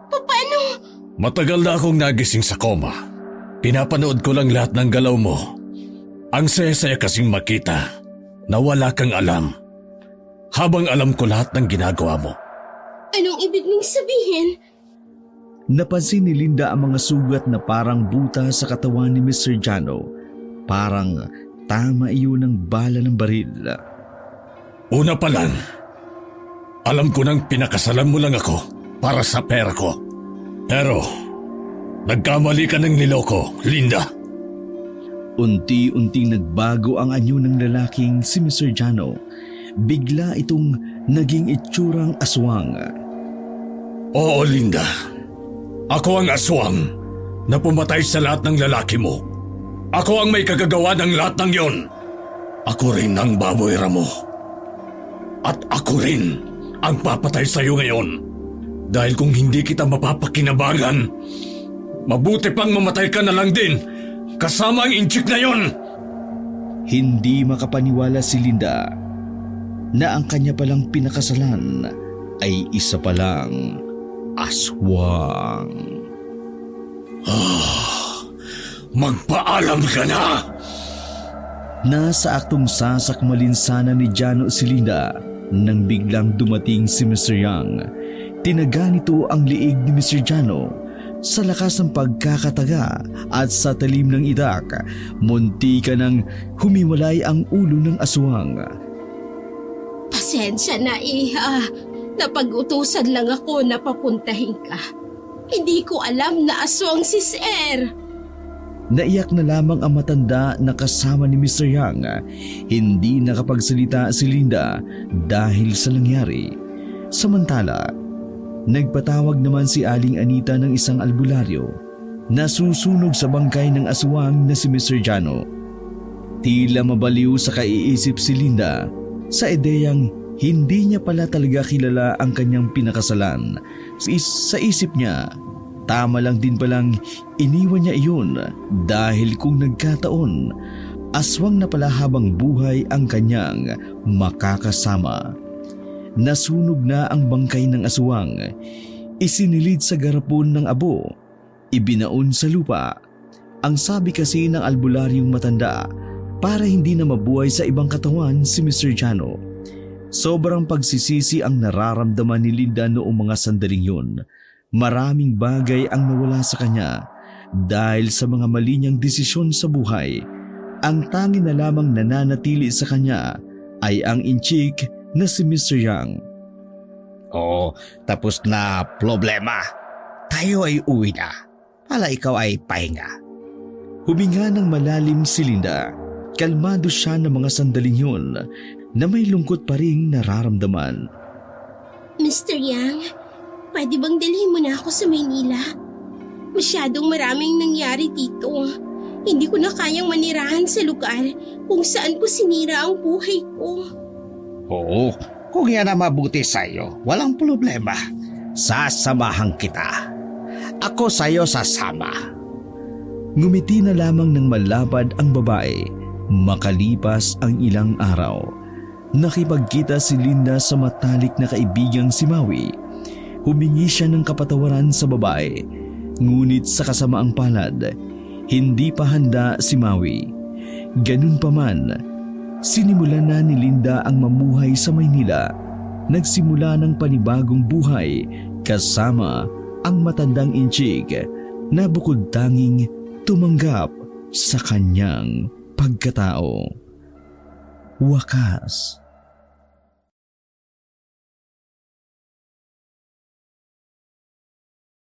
paano? Matagal na akong nagising sa koma. Pinapanood ko lang lahat ng galaw mo. Ang saya-saya kasing makita na wala kang alam. Habang alam ko lahat ng ginagawa mo. Anong ibig mong sabihin? Napansin ni Linda ang mga sugat na parang buta sa katawan ni Mr. Jano. Parang tama iyon ng bala ng baril. Una pa lang, alam ko nang pinakasalan mo lang ako para sa pera ko. Pero, nagkamali ka ng niloko, Linda. Unti-unting nagbago ang anyo ng lalaking si Mr. Jano. Bigla itong naging itsurang aswang. Oo, Linda. Ako ang aswang na pumatay sa lahat ng lalaki mo. Ako ang may kagagawa ng lahat ng yon. Ako rin ang baboyra mo. At ako rin ang papatay sa iyo ngayon. Dahil kung hindi kita mapapakinabangan, mabuti pang mamatay ka na lang din kasama ang inchik na yon. Hindi makapaniwala si Linda na ang kanya palang pinakasalan ay isa palang aswang. Magpaalam ka na! Nasa aktong sasakmalin sana ni Jano si Linda nang biglang dumating si Mr. Yang. Tinaga nito ang liig ni Mr. Jano. Sa lakas ng pagkakataga at sa talim ng itak, munti ka nang humiwalay ang ulo ng aswang. Pasensya na, Iha. Napag-utusan lang ako na papuntahin ka. Hindi ko alam na aswang si Sir. Naiyak na lamang ang matanda na kasama ni Mr. Yang. Hindi nakapagsalita si Linda dahil sa nangyari. Samantala, nagpatawag naman si Aling Anita ng isang albularyo na susunog sa bangkay ng aswang na si Mr. Jano. Tila mabaliw sa kaiisip si Linda sa ideyang hindi niya pala talaga kilala ang kanyang pinakasalan. Sa isip niya, tama lang din palang iniwan niya iyon dahil kung nagkataon, aswang na pala habang buhay ang kanyang makakasama. Nasunog na ang bangkay ng aswang, isinilid sa garapon ng abo, ibinaon sa lupa. Ang sabi kasi ng albularyong matanda, para hindi na mabuhay sa ibang katawan si Mr. Jano. Sobrang pagsisisi ang nararamdaman ni Linda noong mga sandaling yun. Maraming bagay ang nawala sa kanya dahil sa mga mali niyang desisyon sa buhay. Ang tanging na lamang nananatili sa kanya ay ang inchik na si Mr. Yang. Oo, tapos na problema. Tayo ay uwi na. Pala ikaw ay pahinga. Huminga ng malalim si Linda. Kalmado siya ng mga sandaling yun na may lungkot pa ring nararamdaman. Mr. Yang, pwede bang dalhin mo na ako sa Maynila? Masyadong maraming nangyari dito. Hindi ko na kayang manirahan sa lugar kung saan ko sinira ang buhay ko. Oo, kung yan ang mabuti sa'yo, walang problema. Sasamahan kita. Ako sa'yo sasama. Ngumiti na lamang ng malapad ang babae. Makalipas ang ilang araw, nakipagkita si Linda sa matalik na kaibigang si Maui. Humingi siya ng kapatawaran sa babae, ngunit sa kasamaang palad, hindi pa handa si Maui. Ganun pa man, sinimulan na ni Linda ang mamuhay sa Maynila. Nagsimula ng panibagong buhay kasama ang matandang inchik na bukod tanging tumanggap sa kanyang pagkatao. Wakas.